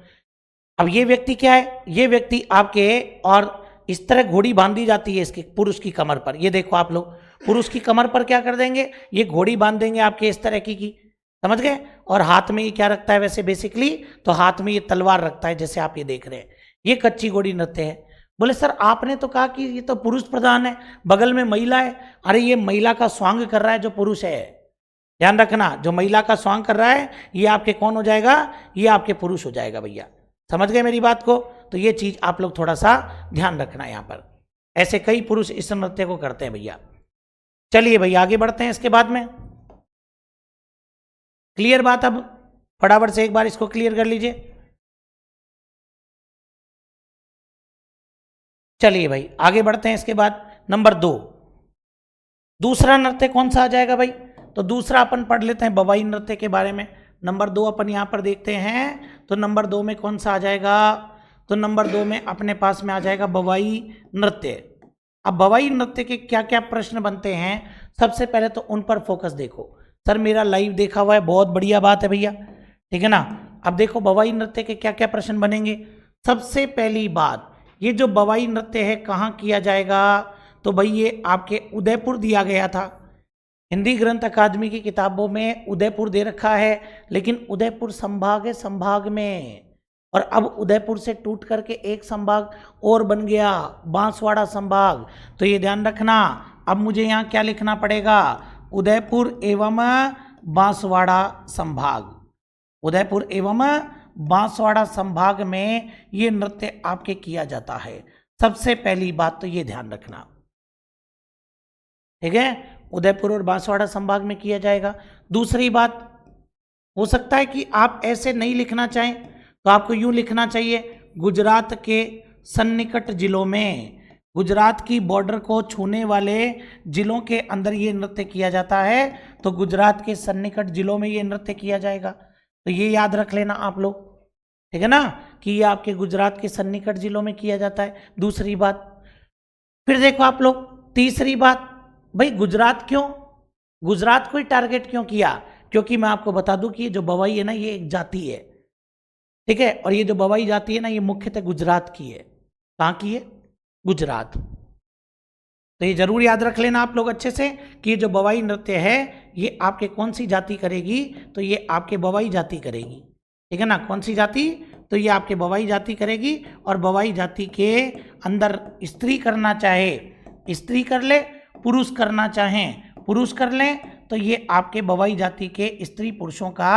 अब ये व्यक्ति क्या है, ये व्यक्ति आपके, और इस तरह घोड़ी बांध दी जाती है इसके पुरुष की कमर पर। ये देखो आप लोग, पुरुष की कमर पर क्या कर देंगे, ये घोड़ी बांध देंगे आपके इस तरह की, समझ गए। और हाथ में ये क्या रखता है वैसे बेसिकली, तो हाथ में ये तलवार रखता है, जैसे आप ये देख रहे हैं। ये कच्ची घोड़ी नृत्य है। बोले सर आपने तो कहा कि ये तो पुरुष प्रधान है, बगल में महिला है। अरे ये महिला का स्वांग कर रहा है जो पुरुष है, ध्यान रखना, जो महिला का स्वांग कर रहा है ये आपके कौन हो जाएगा, ये आपके पुरुष हो जाएगा भैया, समझ गए मेरी बात को। तो ये चीज आप लोग थोड़ा सा ध्यान रखना यहाँ पर, ऐसे कई पुरुष इस नृत्य को करते हैं भैया। चलिए भैया आगे बढ़ते हैं इसके बाद में। क्लियर बात, अब फटाफट से एक बार इसको क्लियर कर लीजिए। चलिए भाई आगे बढ़ते हैं इसके बाद। नंबर 2, दूसरा नृत्य कौन सा आ जाएगा भाई, तो दूसरा अपन पढ़ लेते हैं बवाई नृत्य के बारे में। नंबर 2 अपन यहाँ पर देखते हैं, तो नंबर 2 में कौन सा आ जाएगा, तो नंबर 2 में अपने पास में आ जाएगा बवाई नृत्य। अब बवाई नृत्य के क्या क्या प्रश्न बनते हैं, सबसे पहले तो उन पर फोकस देखो। सर मेरा लाइव देखा हुआ है, बहुत बढ़िया बात है भैया, ठीक है ना। अब देखो बवाई नृत्य के क्या क्या प्रश्न बनेंगे। सबसे पहली बात, ये जो बवाई नृत्य है कहाँ किया जाएगा, तो भाई ये आपके उदयपुर दिया गया था। हिंदी ग्रंथ अकादमी की किताबों में उदयपुर दे रखा है, लेकिन उदयपुर संभाग है, संभाग में, और अब उदयपुर से टूट करके एक संभाग और बन गया, बांसवाड़ा संभाग। तो ये ध्यान रखना, अब मुझे यहाँ क्या लिखना पड़ेगा, उदयपुर एवं बांसवाड़ा संभाग, उदयपुर एवं बांसवाड़ा संभाग में ये नृत्य आपके किया जाता है। सबसे पहली बात तो ये ध्यान रखना, ठीक है, उदयपुर और बांसवाड़ा संभाग में किया जाएगा। दूसरी बात, हो सकता है कि आप ऐसे नहीं लिखना चाहें, तो आपको यूं लिखना चाहिए, गुजरात के सन्निकट जिलों में, गुजरात की बॉर्डर को छूने वाले जिलों के अंदर ये नृत्य किया जाता है, तो गुजरात के सन्निकट जिलों में ये नृत्य किया जाएगा। तो ये याद रख लेना आप लोग, ठीक है ना, कि ये आपके गुजरात के सन्निकट जिलों में किया जाता है। दूसरी बात, फिर देखो आप लोग, तीसरी बात, भाई गुजरात क्यों, गुजरात को ही टारगेट क्यों किया, क्योंकि मैं आपको बता दूं कि ये जो बवाई है ना ये एक जाति है, ठीक है, और ये जो बवाई जाति है ना ये मुख्यतः गुजरात की है। कहाँ की है, गुजरात। तो ये जरूर याद रख लेना आप लोग अच्छे से कि ये जो बवाई नृत्य है ये आपके कौन सी जाति करेगी, तो ये आपके बवाई जाति करेगी, ठीक है ना। कौन सी जाति, तो ये आपके बवाई जाति करेगी, और बवाई जाति के अंदर स्त्री करना चाहे स्त्री कर ले, पुरुष करना चाहें पुरुष कर लें, तो ये आपके बवाई जाति के स्त्री पुरुषों का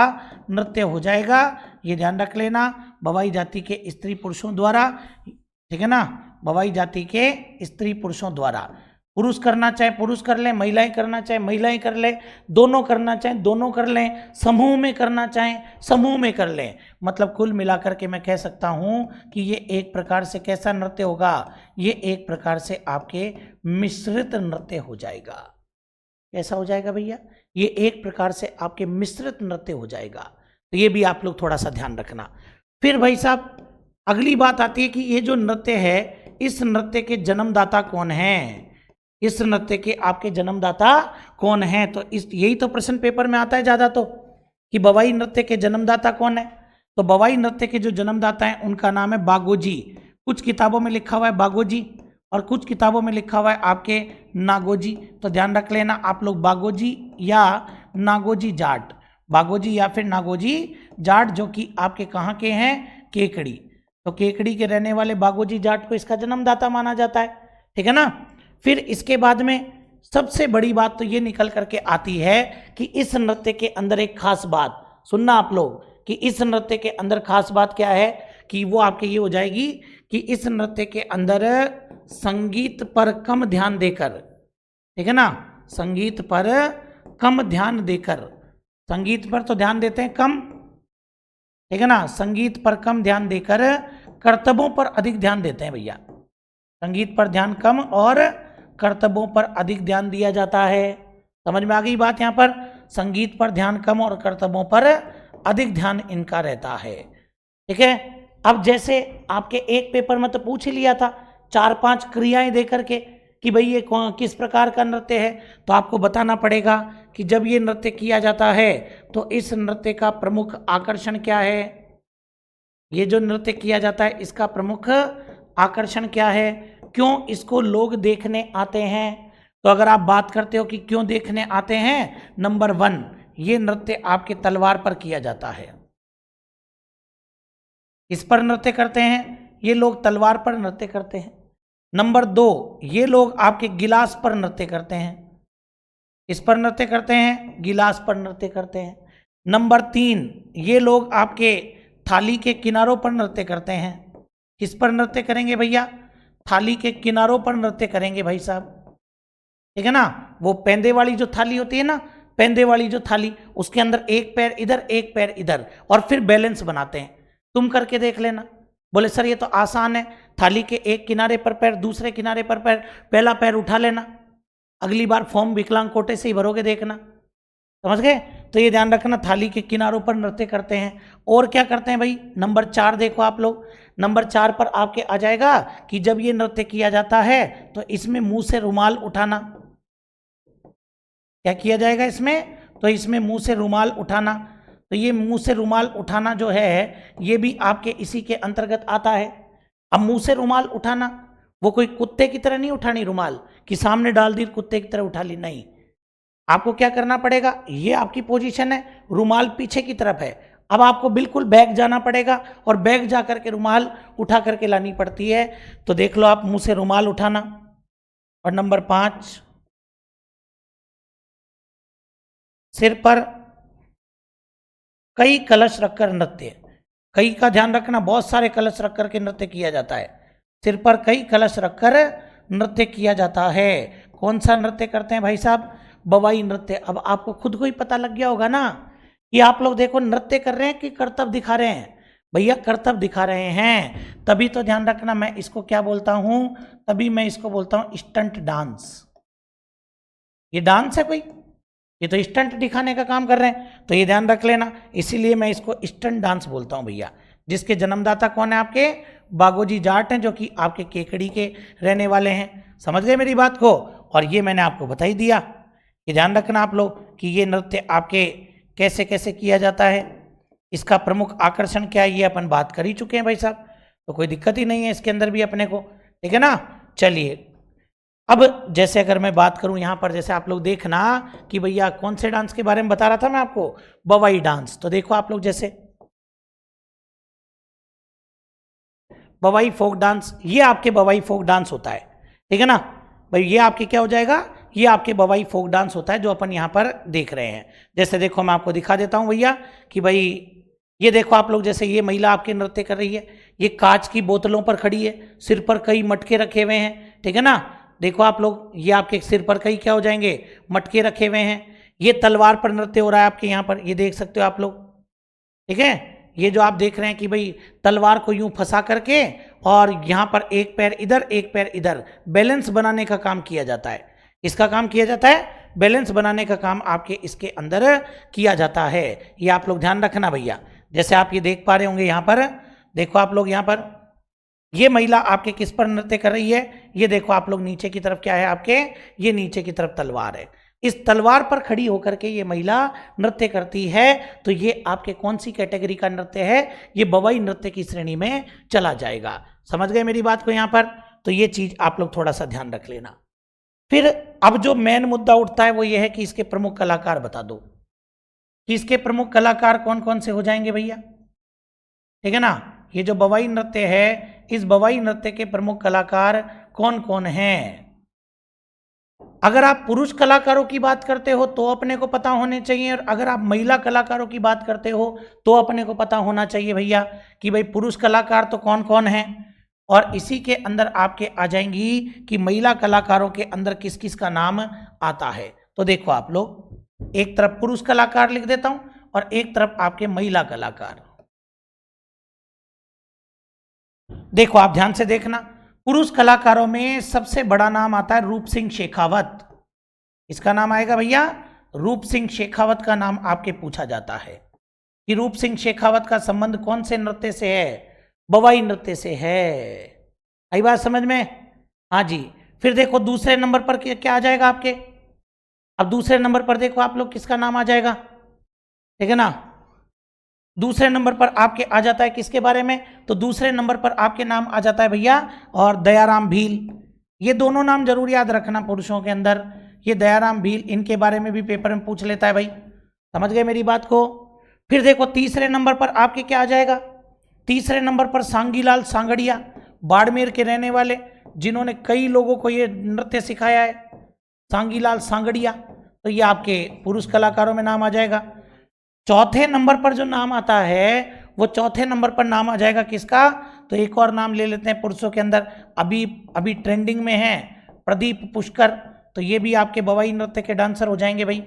नृत्य हो जाएगा। ये ध्यान रख लेना, बवाई जाति के स्त्री पुरुषों द्वारा, ठीक है ना, बवाई जाति के स्त्री पुरुषों द्वारा। पुरुष करना चाहे पुरुष कर लें, महिलाएं करना चाहे महिलाएं कर लें, दोनों करना चाहे दोनों कर लें, समूह में करना चाहें समूह में कर लें। मतलब कुल मिलाकर के मैं कह सकता हूं कि ये एक प्रकार से कैसा नृत्य होगा, ये एक प्रकार से आपके मिश्रित नृत्य हो जाएगा। कैसा हो जाएगा भैया, ये एक प्रकार से आपके मिश्रित नृत्य हो जाएगा। तो ये भी आप लोग थोड़ा सा ध्यान रखना। फिर भाई साहब अगली बात आती है कि ये जो नृत्य है, इस नृत्य के जन्मदाता कौन है, इस नृत्य के आपके जन्मदाता कौन है। तो इस यही तो प्रश्न पेपर में आता है ज्यादा, तो कि बवाई नृत्य के जन्मदाता कौन है। तो बवाई नृत्य के जो जन्मदाता हैं उनका नाम है बागोजी। कुछ किताबों में लिखा हुआ है बागोजी और कुछ किताबों में लिखा हुआ है आपके नागोजी। तो ध्यान रख लेना आप लोग, बागोजी या नागोजी जाट, बागोजी या फिर नागोजी जाट जो कि आपके कहाँ के हैं, केकड़ी। तो केकड़ी के रहने वाले बागोजी जाट को इसका जन्मदाता माना जाता है, ठीक है ना। फिर इसके बाद में सबसे बड़ी बात तो ये निकल करके आती है कि इस नृत्य के अंदर एक खास बात सुनना आप लोग, कि इस नृत्य के अंदर खास बात क्या है, कि वो आपके ये हो जाएगी कि इस नृत्य के अंदर संगीत पर कम ध्यान देकर, ठीक है ना, संगीत पर कम ध्यान देकर, संगीत पर तो ध्यान देते हैं कम, ठीक है ना, संगीत पर कम ध्यान देकर कर्तव्यों पर अधिक ध्यान देते हैं भैया। संगीत पर ध्यान कम और कर्तव्यों पर अधिक ध्यान दिया जाता है। समझ में आ गई बात यहाँ पर, संगीत पर ध्यान कम और कर्तव्यों पर अधिक ध्यान इनका रहता है, ठीक है। अब जैसे आपके एक पेपर में तो पूछ ही लिया था 4-5 क्रियाएं दे करके कि भाई ये किस प्रकार का नृत्य है, तो आपको बताना पड़ेगा कि जब ये नृत्य किया जाता है तो इस नृत्य का प्रमुख आकर्षण क्या है, ये जो नृत्य किया जाता है इसका प्रमुख आकर्षण क्या है, क्यों इसको लोग देखने आते हैं। तो अगर आप बात करते हो कि क्यों देखने आते हैं, नंबर 1 ये नृत्य आपके तलवार पर किया जाता है। इस पर नृत्य करते हैं ये लोग, तलवार पर नृत्य करते हैं। नंबर 2 ये लोग आपके गिलास पर नृत्य करते हैं, इस पर नृत्य करते हैं, गिलास पर नृत्य करते हैं। नंबर 3 ये लोग आपके थाली के किनारों पर नृत्य करते हैं। किस पर नृत्य करेंगे भैया, थाली के किनारों पर नृत्य करेंगे भाई साहब, ठीक है ना। वो पेंदे वाली जो थाली होती है ना, पेंदे वाली जो थाली, उसके अंदर एक पैर इधर एक पैर इधर और फिर बैलेंस बनाते हैं। तुम करके देख लेना। बोले सर ये तो आसान है, थाली के एक किनारे पर पैर, दूसरे किनारे पर पैर, पहला पैर उठा लेना। अगली बार फॉर्म विकलांग कोटे से ही भरोगे, देखना। समझ गए। तो ये ध्यान रखना, थाली के किनारों पर नृत्य करते हैं। और क्या करते हैं भाई, नंबर 4 देखो आप लोग, नंबर 4 पर आपके आ जाएगा कि जब ये नृत्य किया जाता है तो इसमें मुंह से रुमाल उठाना। क्या किया जाएगा इसमें, तो इसमें मुंह से रुमाल उठाना। तो ये मुंह से रुमाल उठाना जो है ये भी आपके इसी के अंतर्गत आता है। अब मुंह से रुमाल उठाना वो कोई कुत्ते की तरह नहीं उठानी रुमाल कि सामने डाल दी कुत्ते की तरह उठा ली, नहीं। आपको क्या करना पड़ेगा, ये आपकी पोजीशन है, रुमाल पीछे की तरफ है। अब आपको बिल्कुल बैक जाना पड़ेगा और बैक जा करके रुमाल उठा करके लानी पड़ती है। तो देख लो आप, मुंह से रुमाल उठाना। और नंबर 5 सिर पर कई कलश रखकर नृत्य। कई का ध्यान रखना, बहुत सारे कलश रख करके नृत्य किया जाता है। सिर पर कई कलश रखकर नृत्य किया जाता है। कौन सा नृत्य करते हैं भाई साहब, बवाई नृत्य। अब आपको खुद को ही पता लग गया होगा ना कि आप लोग देखो नृत्य कर रहे हैं कि करतब दिखा रहे हैं। भैया करतब दिखा रहे हैं, तभी तो ध्यान रखना मैं इसको क्या बोलता हूं, तभी मैं इसको बोलता हूं स्टंट डांस। ये डांस है कोई, ये तो स्टंट दिखाने का काम कर रहे हैं, तो ये ध्यान रख लेना। इसीलिए मैं इसको स्टंट डांस बोलता हूं भैया। जिसके जन्मदाता कौन है, आपके बागोजी जाट हैं, जो कि आपके केकड़ी के रहने वाले हैं। समझ गए मेरी बात को। और ये मैंने आपको बता ही दिया। ये ध्यान रखना आप लोग कि ये नृत्य आपके कैसे कैसे किया जाता है, इसका प्रमुख आकर्षण क्या है, ये अपन बात कर ही चुके हैं भाई साहब। तो कोई दिक्कत ही नहीं है इसके अंदर भी अपने को, ठीक है ना। चलिए अब जैसे अगर मैं बात करूं यहाँ पर, जैसे आप लोग देखना कि भैया कौन से डांस के बारे में बता रहा था मैं आपको, बवाई डांस। तो देखो आप लोग, जैसे बवाई फोक डांस, ये आपके बवाई फोक डांस होता है, ठीक है ना भाई। ये आपके क्या हो जाएगा, ये आपके बवाई फोक डांस होता है जो अपन यहाँ पर देख रहे हैं। जैसे देखो मैं आपको दिखा देता हूँ भैया कि भाई ये देखो आप लोग, जैसे ये महिला आपके नृत्य कर रही है, ये कांच की बोतलों पर खड़ी है, सिर पर कई मटके रखे हुए हैं, ठीक है ना। देखो आप लोग, ये आपके सिर पर कई क्या हो जाएंगे, मटके रखे हुए हैं। ये तलवार पर नृत्य हो रहा है आपके यहाँ पर, ये देख सकते हो आप लोग, ठीक है। ये जो आप देख रहे हैं कि भाई तलवार को यूं फंसा करके और यहाँ पर एक पैर इधर एक पैर इधर बैलेंस बनाने का काम किया जाता है। इसका काम किया जाता है, बैलेंस बनाने का काम आपके इसके अंदर किया जाता है। ये आप लोग ध्यान रखना भैया। जैसे आप ये देख पा रहे होंगे यहाँ पर, देखो आप लोग यहाँ पर, ये महिला आपके किस पर नृत्य कर रही है, ये देखो आप लोग नीचे की तरफ क्या है आपके, ये नीचे की तरफ तलवार है। इस तलवार पर खड़ी होकर के ये महिला नृत्य करती है। तो ये आपके कौन सी कैटेगरी का नृत्य है, ये बवाई नृत्य की श्रेणी में चला जाएगा। समझ गए मेरी बात को यहाँ पर। तो ये चीज आप लोग थोड़ा सा ध्यान रख लेना। फिर अब जो मेन मुद्दा उठता है वो ये है कि इसके प्रमुख कलाकार बता दो। कि इसके प्रमुख कलाकार कौन कौन से हो जाएंगे भैया, ठीक है ना। ये जो बवाई नृत्य है, इस बवाई नृत्य के प्रमुख कलाकार कौन कौन हैं। अगर आप पुरुष कलाकारों की बात करते हो तो अपने को पता होने चाहिए, और अगर आप महिला कलाकारों की बात करते हो तो अपने को पता होना चाहिए भैया कि भाई पुरुष कलाकार तो कौन कौन हैं, और इसी के अंदर आपके आ जाएंगी कि महिला कलाकारों के अंदर किस किस का नाम आता है। तो देखो आप लोग, एक तरफ पुरुष कलाकार लिख देता हूं और एक तरफ आपके महिला कलाकार। देखो आप ध्यान से देखना, पुरुष कलाकारों में सबसे बड़ा नाम आता है रूप सिंह शेखावत। इसका नाम आएगा भैया रूप सिंह शेखावत का नाम आपके पूछा जाता है कि रूप सिंह शेखावत का संबंध कौन से नृत्य से है, बवाई नृत्य से है। आई बात समझ में, हाँ जी। फिर देखो दूसरे नंबर पर क्या आ जाएगा आपके, अब दूसरे नंबर पर देखो आप लोग किसका नाम आ जाएगा, ठीक है ना। दूसरे नंबर पर आपके आ जाता है किसके बारे में, तो दूसरे नंबर पर आपके नाम आ जाता है भैया और दयाराम भील। ये दोनों नाम जरूर याद रखना पुरुषों के अंदर, ये दयाराम भील, इनके बारे में भी पेपर में पूछ लेता है भाई, समझ गए मेरी बात को। फिर देखो तीसरे नंबर पर आपके क्या आ जाएगा, तीसरे नंबर पर सांगीलाल सांगड़िया, बाड़मेर के रहने वाले, जिन्होंने कई लोगों को ये नृत्य सिखाया है, सांगीलाल सांगड़िया। तो ये आपके पुरुष कलाकारों में नाम आ जाएगा। चौथे नंबर पर जो नाम आता है वो चौथे नंबर पर नाम आ जाएगा किसका, तो एक और नाम ले लेते हैं पुरुषों के अंदर, अभी ट्रेंडिंग में है, प्रदीप पुष्कर। तो ये भी आपके बवाई नृत्य के डांसर हो जाएंगे भाई।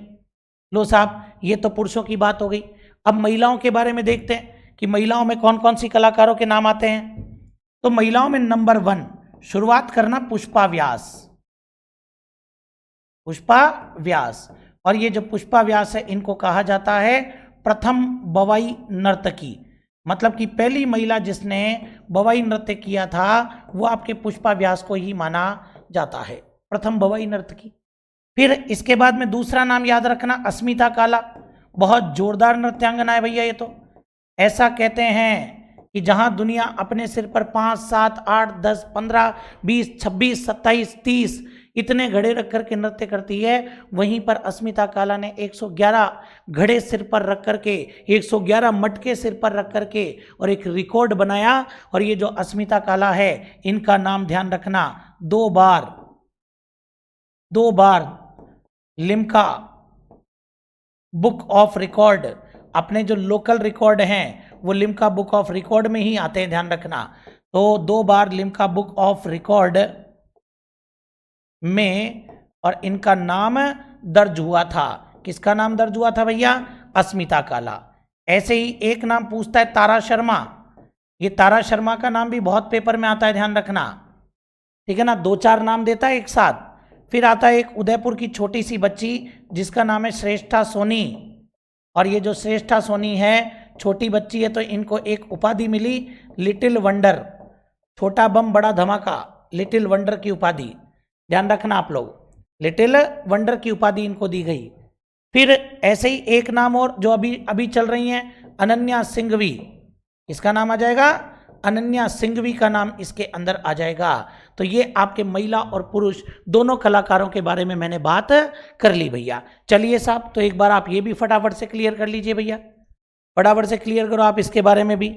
लो साहब, ये तो पुरुषों की बात हो गई। अब महिलाओं के बारे में देखते हैं कि महिलाओं में कौन कौन सी कलाकारों के नाम आते हैं। तो महिलाओं में नंबर 1 शुरुआत करना पुष्पा व्यास, पुष्पा व्यास। और ये जो पुष्पा व्यास है इनको कहा जाता है प्रथम बवाई नर्तकी, मतलब कि पहली महिला जिसने बवाई नृत्य किया था वो आपके पुष्पा व्यास को ही माना जाता है, प्रथम बवाई नर्तकी। फिर इसके बाद में दूसरा नाम याद रखना अस्मिता काला, बहुत जोरदार नृत्यांगना है भैया ये तो। ऐसा कहते हैं कि जहां दुनिया अपने सिर पर 5, 7, 8, 10, 15, 20, 26, 27, 30 इतने घड़े रख कर के नृत्य करती है, वहीं पर अस्मिता काला ने 111 घड़े सिर पर रख करके, 111 मटके सिर पर रख करके और एक रिकॉर्ड बनाया। और ये जो अस्मिता काला है इनका नाम ध्यान रखना, 2 बार लिम्का बुक ऑफ रिकॉर्ड, अपने जो लोकल रिकॉर्ड हैं वो लिम्का बुक ऑफ रिकॉर्ड में ही आते हैं, ध्यान रखना। तो 2 बार लिम्का बुक ऑफ रिकॉर्ड में और इनका नाम दर्ज हुआ था। किसका नाम दर्ज हुआ था भैया, अस्मिता काला। ऐसे ही एक नाम पूछता है तारा शर्मा, ये तारा शर्मा का नाम भी बहुत पेपर में आता है, ध्यान रखना, ठीक है ना, 2-4 नाम देता है एक साथ। फिर आता है एक उदयपुर की छोटी सी बच्ची जिसका नाम है श्रेष्ठा सोनी, और ये जो श्रेष्ठा सोनी है छोटी बच्ची है तो इनको एक उपाधि मिली लिटिल वंडर, छोटा बम बड़ा धमाका, लिटिल वंडर की उपाधि, ध्यान रखना आप लोग, लिटिल वंडर की उपाधि इनको दी गई। फिर ऐसे ही एक नाम और जो अभी चल रही हैं अनन्या सिंघवी, इसका नाम आ जाएगा अनन्या सिंघवी का नाम इसके अंदर आ जाएगा। तो ये आपके महिला और पुरुष दोनों कलाकारों के बारे में मैंने बात कर ली भैया। चलिए साहब, तो एक बार आप ये भी फटाफट से क्लियर कर लीजिए भैया, फटाफट से क्लियर करो आप इसके बारे में भी।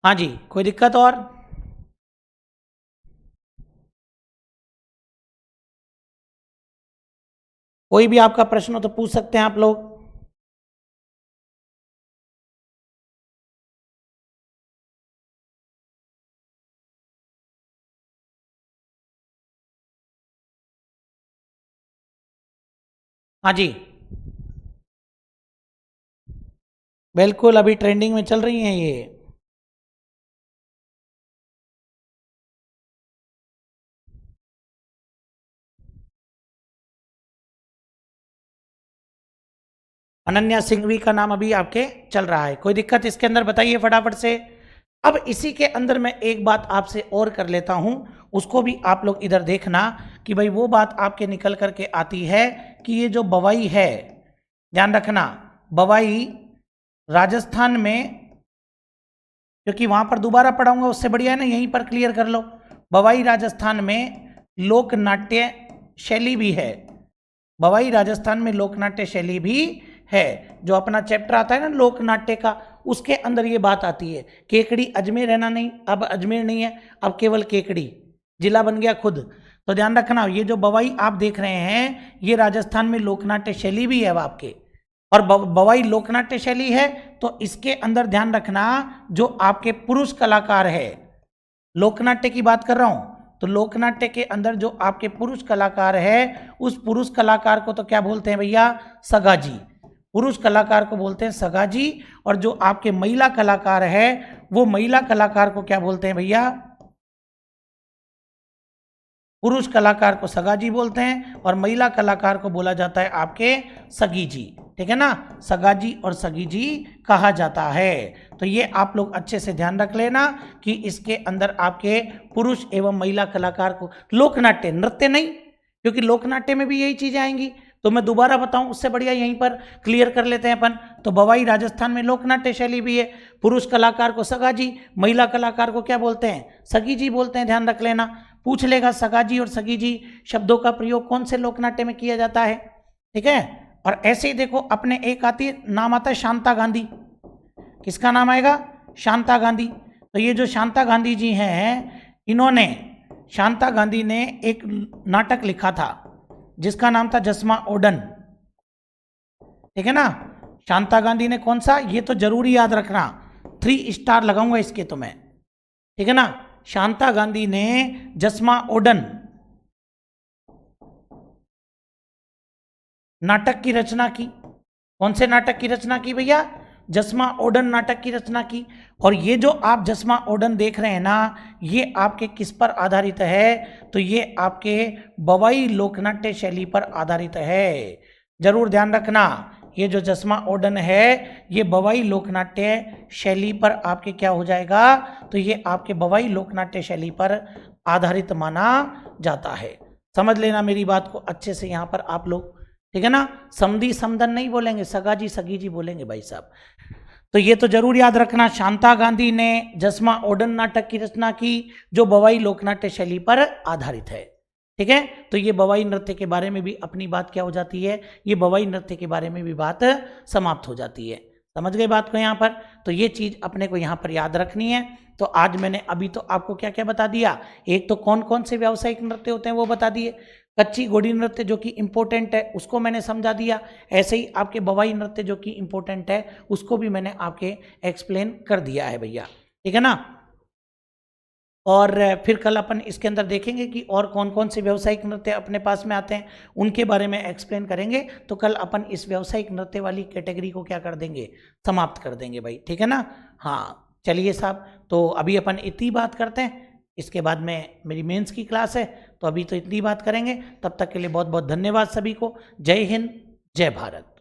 हाँ जी, कोई दिक्कत और? कोई भी आपका प्रश्न हो तो पूछ सकते हैं आप लोग। हाँ जी बिल्कुल, अभी ट्रेंडिंग में चल रही हैं ये। अनन्या सिंघवी का नाम अभी आपके चल रहा है, कोई दिक्कत इसके अंदर बताइए फटाफट से। अब इसी के अंदर मैं एक बात आपसे और कर लेता हूं, उसको भी आप लोग इधर देखना कि भाई वो बात आपके निकल करके आती है कि ये जो बवाई है, ध्यान रखना, बवाई राजस्थान में, क्योंकि वहां पर दोबारा पढ़ाऊंगा उससे बढ़िया है ना यहीं पर क्लियर कर लो। बवाई राजस्थान में लोक नाट्य शैली भी है, बवाई राजस्थान में लोक नाट्य शैली भी है। जो अपना चैप्टर आता है ना लोक नाट्य का, उसके अंदर ये बात आती है। केकड़ी अजमेर है ना, नहीं, अब अजमेर नहीं है, अब केवल केकड़ी जिला बन गया खुद। तो ध्यान रखना, ये जो बवाई आप देख रहे हैं ये राजस्थान में लोकनाट्य शैली भी है अब आपके, और बवाई लोकनाट्य शैली है तो इसके अंदर ध्यान रखना जो आपके पुरुष कलाकार है, लोकनाट्य की बात कर रहा हूं, तो लोकनाट्य के अंदर जो आपके पुरुष कलाकार है उस पुरुष कलाकार को तो क्या बोलते हैं भैया, सगाजी। पुरुष कलाकार को बोलते हैं सगाजी, और जो आपके महिला कलाकार है वो महिला कलाकार को क्या बोलते हैं भैया, पुरुष कलाकार को सगाजी बोलते हैं और महिला कलाकार को बोला जाता है आपके सगीजी। ठीक है ना, सगाजी और सगीजी कहा जाता है। तो ये आप लोग अच्छे से ध्यान रख लेना कि इसके अंदर आपके पुरुष एवं महिला कलाकार को, लोकनाट्य, नृत्य नहीं, क्योंकि लोकनाट्य में भी यही चीजें आएंगी। तो मैं दोबारा बताऊं उससे बढ़िया यहीं पर क्लियर कर लेते हैं अपन। तो बवाई राजस्थान में लोकनाट्य शैली भी है, पुरुष कलाकार को सगाजी, महिला कलाकार को क्या बोलते हैं, सगीजी बोलते हैं। ध्यान रख लेना, पूछ लेगा सगाजी और सगीजी शब्दों का प्रयोग कौन से लोकनाट्य में किया जाता है। ठीक है, और ऐसे ही देखो अपने एक आती है, नाम आता है शांता गांधी। किसका नाम आएगा, शांता गांधी। तो ये जो शांता गांधी जी हैं, इन्होंने, शांता गांधी ने एक नाटक लिखा था जिसका नाम था जसमा ओडन। ठीक है ना, शांता गांधी ने कौन सा, ये तो जरूरी याद रखना, 3 स्टार लगाऊंगा इसके तो मैं। ठीक है ना, शांता गांधी ने जसमा ओडन नाटक की रचना की। कौन से नाटक की रचना की भैया, जसमा ओडन नाटक की रचना की। और ये जो आप जसमा ओडन देख रहे हैं ना, ये आपके किस पर आधारित है, तो ये आपके बवाई लोकनाट्य शैली पर आधारित है। जरूर ध्यान रखना, ये जो जसमा ओडन है ये बवाई लोकनाट्य शैली पर आपके क्या हो जाएगा, तो ये आपके बवाई लोकनाट्य शैली पर आधारित माना जाता है। समझ लेना मेरी बात को अच्छे से यहाँ पर आप लोग। ठीक है ना, समधी समधन नहीं बोलेंगे, सगाजी सगीजी बोलेंगे भाई साहब। तो ये तो जरूर याद रखना, शांता गांधी ने जसमा ओडन नाटक की रचना की जो बवाई लोकनाट्य शैली पर आधारित है। ठीक है, तो ये बवाई नृत्य के बारे में भी अपनी बात क्या हो जाती है, ये बवाई नृत्य के बारे में भी बात समाप्त हो जाती है। समझ गए बात को यहाँ पर। तो ये चीज अपने को यहाँ पर याद रखनी है। तो आज मैंने अभी तो आपको क्या क्या बता दिया, एक तो कौन कौन से व्यावसायिक नृत्य होते हैं वो बता दिए, कच्ची घोड़ी नृत्य जो कि इम्पोर्टेंट है उसको मैंने समझा दिया, ऐसे ही आपके बवाई नृत्य जो कि इम्पोर्टेंट है उसको भी मैंने आपके एक्सप्लेन कर दिया है भैया। ठीक है ना, और फिर कल अपन इसके अंदर देखेंगे कि और कौन कौन से व्यावसायिक नृत्य अपने पास में आते हैं, उनके बारे में एक्सप्लेन करेंगे। तो कल अपन इस व्यावसायिक नृत्य वाली कैटेगरी को क्या कर देंगे, समाप्त कर देंगे भाई। ठीक है ना, हाँ चलिए साहब, तो अभी अपन इतनी बात करते हैं, इसके बाद में मेरी मेंस की क्लास है, तो अभी तो इतनी बात करेंगे। तब तक के लिए बहुत बहुत धन्यवाद सभी को। जय हिंद, जय भारत।